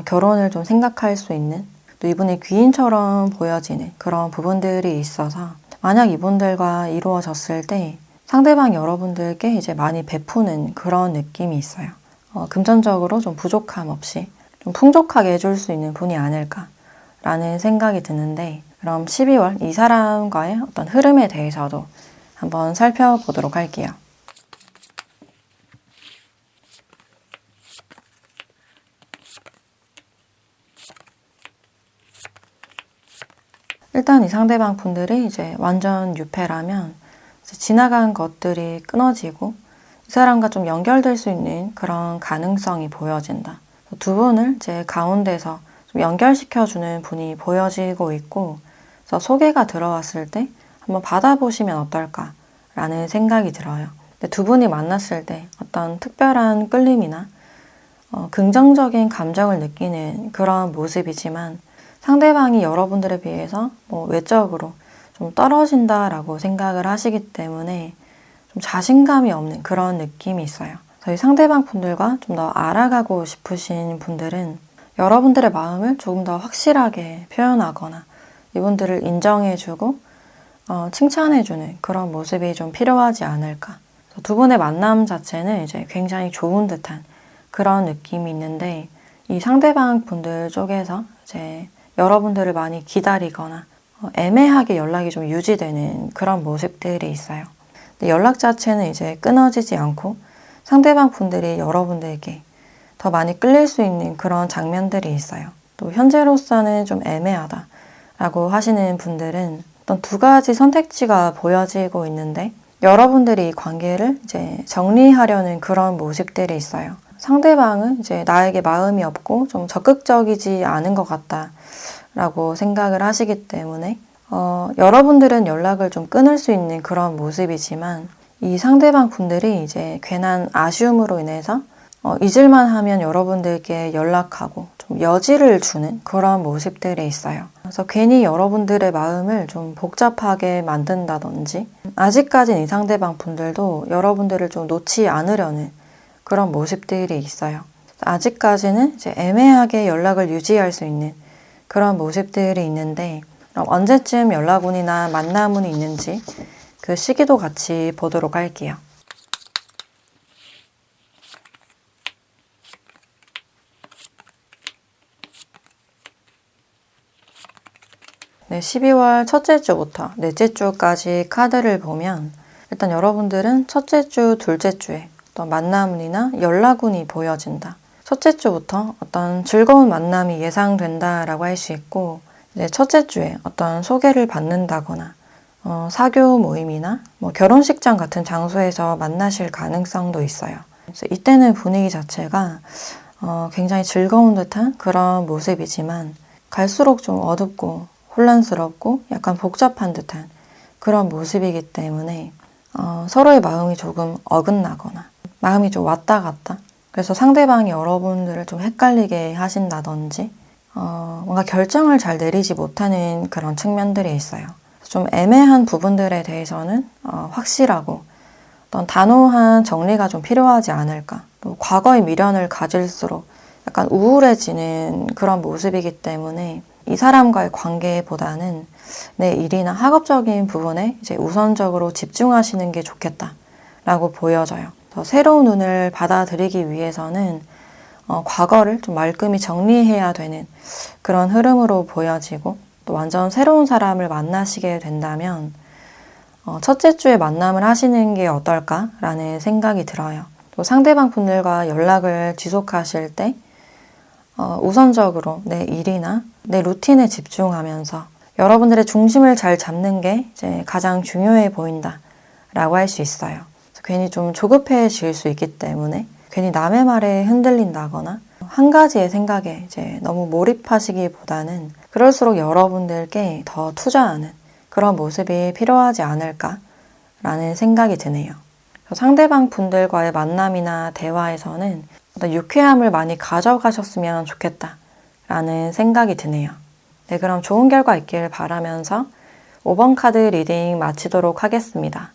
결혼을 좀 생각할 수 있는 또 이분의 귀인처럼 보여지는 그런 부분들이 있어서 만약 이분들과 이루어졌을 때 상대방 여러분들께 이제 많이 베푸는 그런 느낌이 있어요. 금전적으로 좀 부족함 없이 좀 풍족하게 해줄 수 있는 분이 아닐까라는 생각이 드는데 그럼 12월 이 사람과의 어떤 흐름에 대해서도 한번 살펴보도록 할게요. 일단 이 상대방 분들이 이제 완전 유패라면 이제 지나간 것들이 끊어지고 이 사람과 좀 연결될 수 있는 그런 가능성이 보여진다. 두 분을 이제 가운데서 좀 연결시켜주는 분이 보여지고 있고 그래서 소개가 들어왔을 때 한번 받아보시면 어떨까라는 생각이 들어요. 근데 두 분이 만났을 때 어떤 특별한 끌림이나 긍정적인 감정을 느끼는 그런 모습이지만 상대방이 여러분들에 비해서 외적으로 좀 떨어진다라고 생각을 하시기 때문에 좀 자신감이 없는 그런 느낌이 있어요. 저희 상대방 분들과 좀 더 알아가고 싶으신 분들은 여러분들의 마음을 조금 더 확실하게 표현하거나 이분들을 인정해주고 칭찬해주는 그런 모습이 좀 필요하지 않을까. 두 분의 만남 자체는 이제 굉장히 좋은 듯한 그런 느낌이 있는데 이 상대방 분들 쪽에서 이제 여러분들을 많이 기다리거나 애매하게 연락이 좀 유지되는 그런 모습들이 있어요. 근데 연락 자체는 이제 끊어지지 않고 상대방 분들이 여러분들에게 더 많이 끌릴 수 있는 그런 장면들이 있어요. 또 현재로서는 좀 애매하다라고 하시는 분들은 어떤 두 가지 선택지가 보여지고 있는데 여러분들이 이 관계를 이제 정리하려는 그런 모습들이 있어요. 상대방은 이제 나에게 마음이 없고 좀 적극적이지 않은 것 같다라고 생각을 하시기 때문에 여러분들은 연락을 좀 끊을 수 있는 그런 모습이지만 이 상대방 분들이 이제 괜한 아쉬움으로 인해서 잊을만 하면 여러분들께 연락하고 좀 여지를 주는 그런 모습들이 있어요. 그래서 괜히 여러분들의 마음을 좀 복잡하게 만든다든지 아직까진 이 상대방 분들도 여러분들을 좀 놓지 않으려는 그런 모습들이 있어요. 아직까지는 이제 애매하게 연락을 유지할 수 있는 그런 모습들이 있는데 그럼 언제쯤 연락운이나 만남운이 있는지 그 시기도 같이 보도록 할게요. 네, 12월 첫째 주부터 넷째 주까지 카드를 보면 일단 여러분들은 첫째 주, 둘째 주에 어떤 만남운이나 연락운이 보여진다. 첫째 주부터 어떤 즐거운 만남이 예상된다라고 할 수 있고 이제 첫째 주에 어떤 소개를 받는다거나 사교 모임이나 결혼식장 같은 장소에서 만나실 가능성도 있어요. 그래서 이때는 분위기 자체가 굉장히 즐거운 듯한 그런 모습이지만 갈수록 좀 어둡고 혼란스럽고 약간 복잡한 듯한 그런 모습이기 때문에 서로의 마음이 조금 어긋나거나 마음이 좀 왔다 갔다, 그래서 상대방이 여러분들을 좀 헷갈리게 하신다든지 뭔가 결정을 잘 내리지 못하는 그런 측면들이 있어요. 좀 애매한 부분들에 대해서는 확실하고 어떤 단호한 정리가 좀 필요하지 않을까. 또 과거의 미련을 가질수록 약간 우울해지는 그런 모습이기 때문에 이 사람과의 관계보다는 내 일이나 학업적인 부분에 이제 우선적으로 집중하시는 게 좋겠다라고 보여져요. 새로운 운을 받아들이기 위해서는 과거를 좀 말끔히 정리해야 되는 그런 흐름으로 보여지고, 또 완전 새로운 사람을 만나시게 된다면 첫째 주에 만남을 하시는 게 어떨까라는 생각이 들어요. 또 상대방 분들과 연락을 지속하실 때 우선적으로 내 일이나 내 루틴에 집중하면서 여러분들의 중심을 잘 잡는 게 이제 가장 중요해 보인다라고 할 수 있어요. 괜히 좀 조급해질 수 있기 때문에 괜히 남의 말에 흔들린다거나 한 가지의 생각에 이제 너무 몰입하시기보다는 그럴수록 여러분들께 더 투자하는 그런 모습이 필요하지 않을까라는 생각이 드네요. 상대방 분들과의 만남이나 대화에서는 어떤 유쾌함을 많이 가져가셨으면 좋겠다라는 생각이 드네요. 네, 그럼 좋은 결과 있길 바라면서 5번 카드 리딩 마치도록 하겠습니다.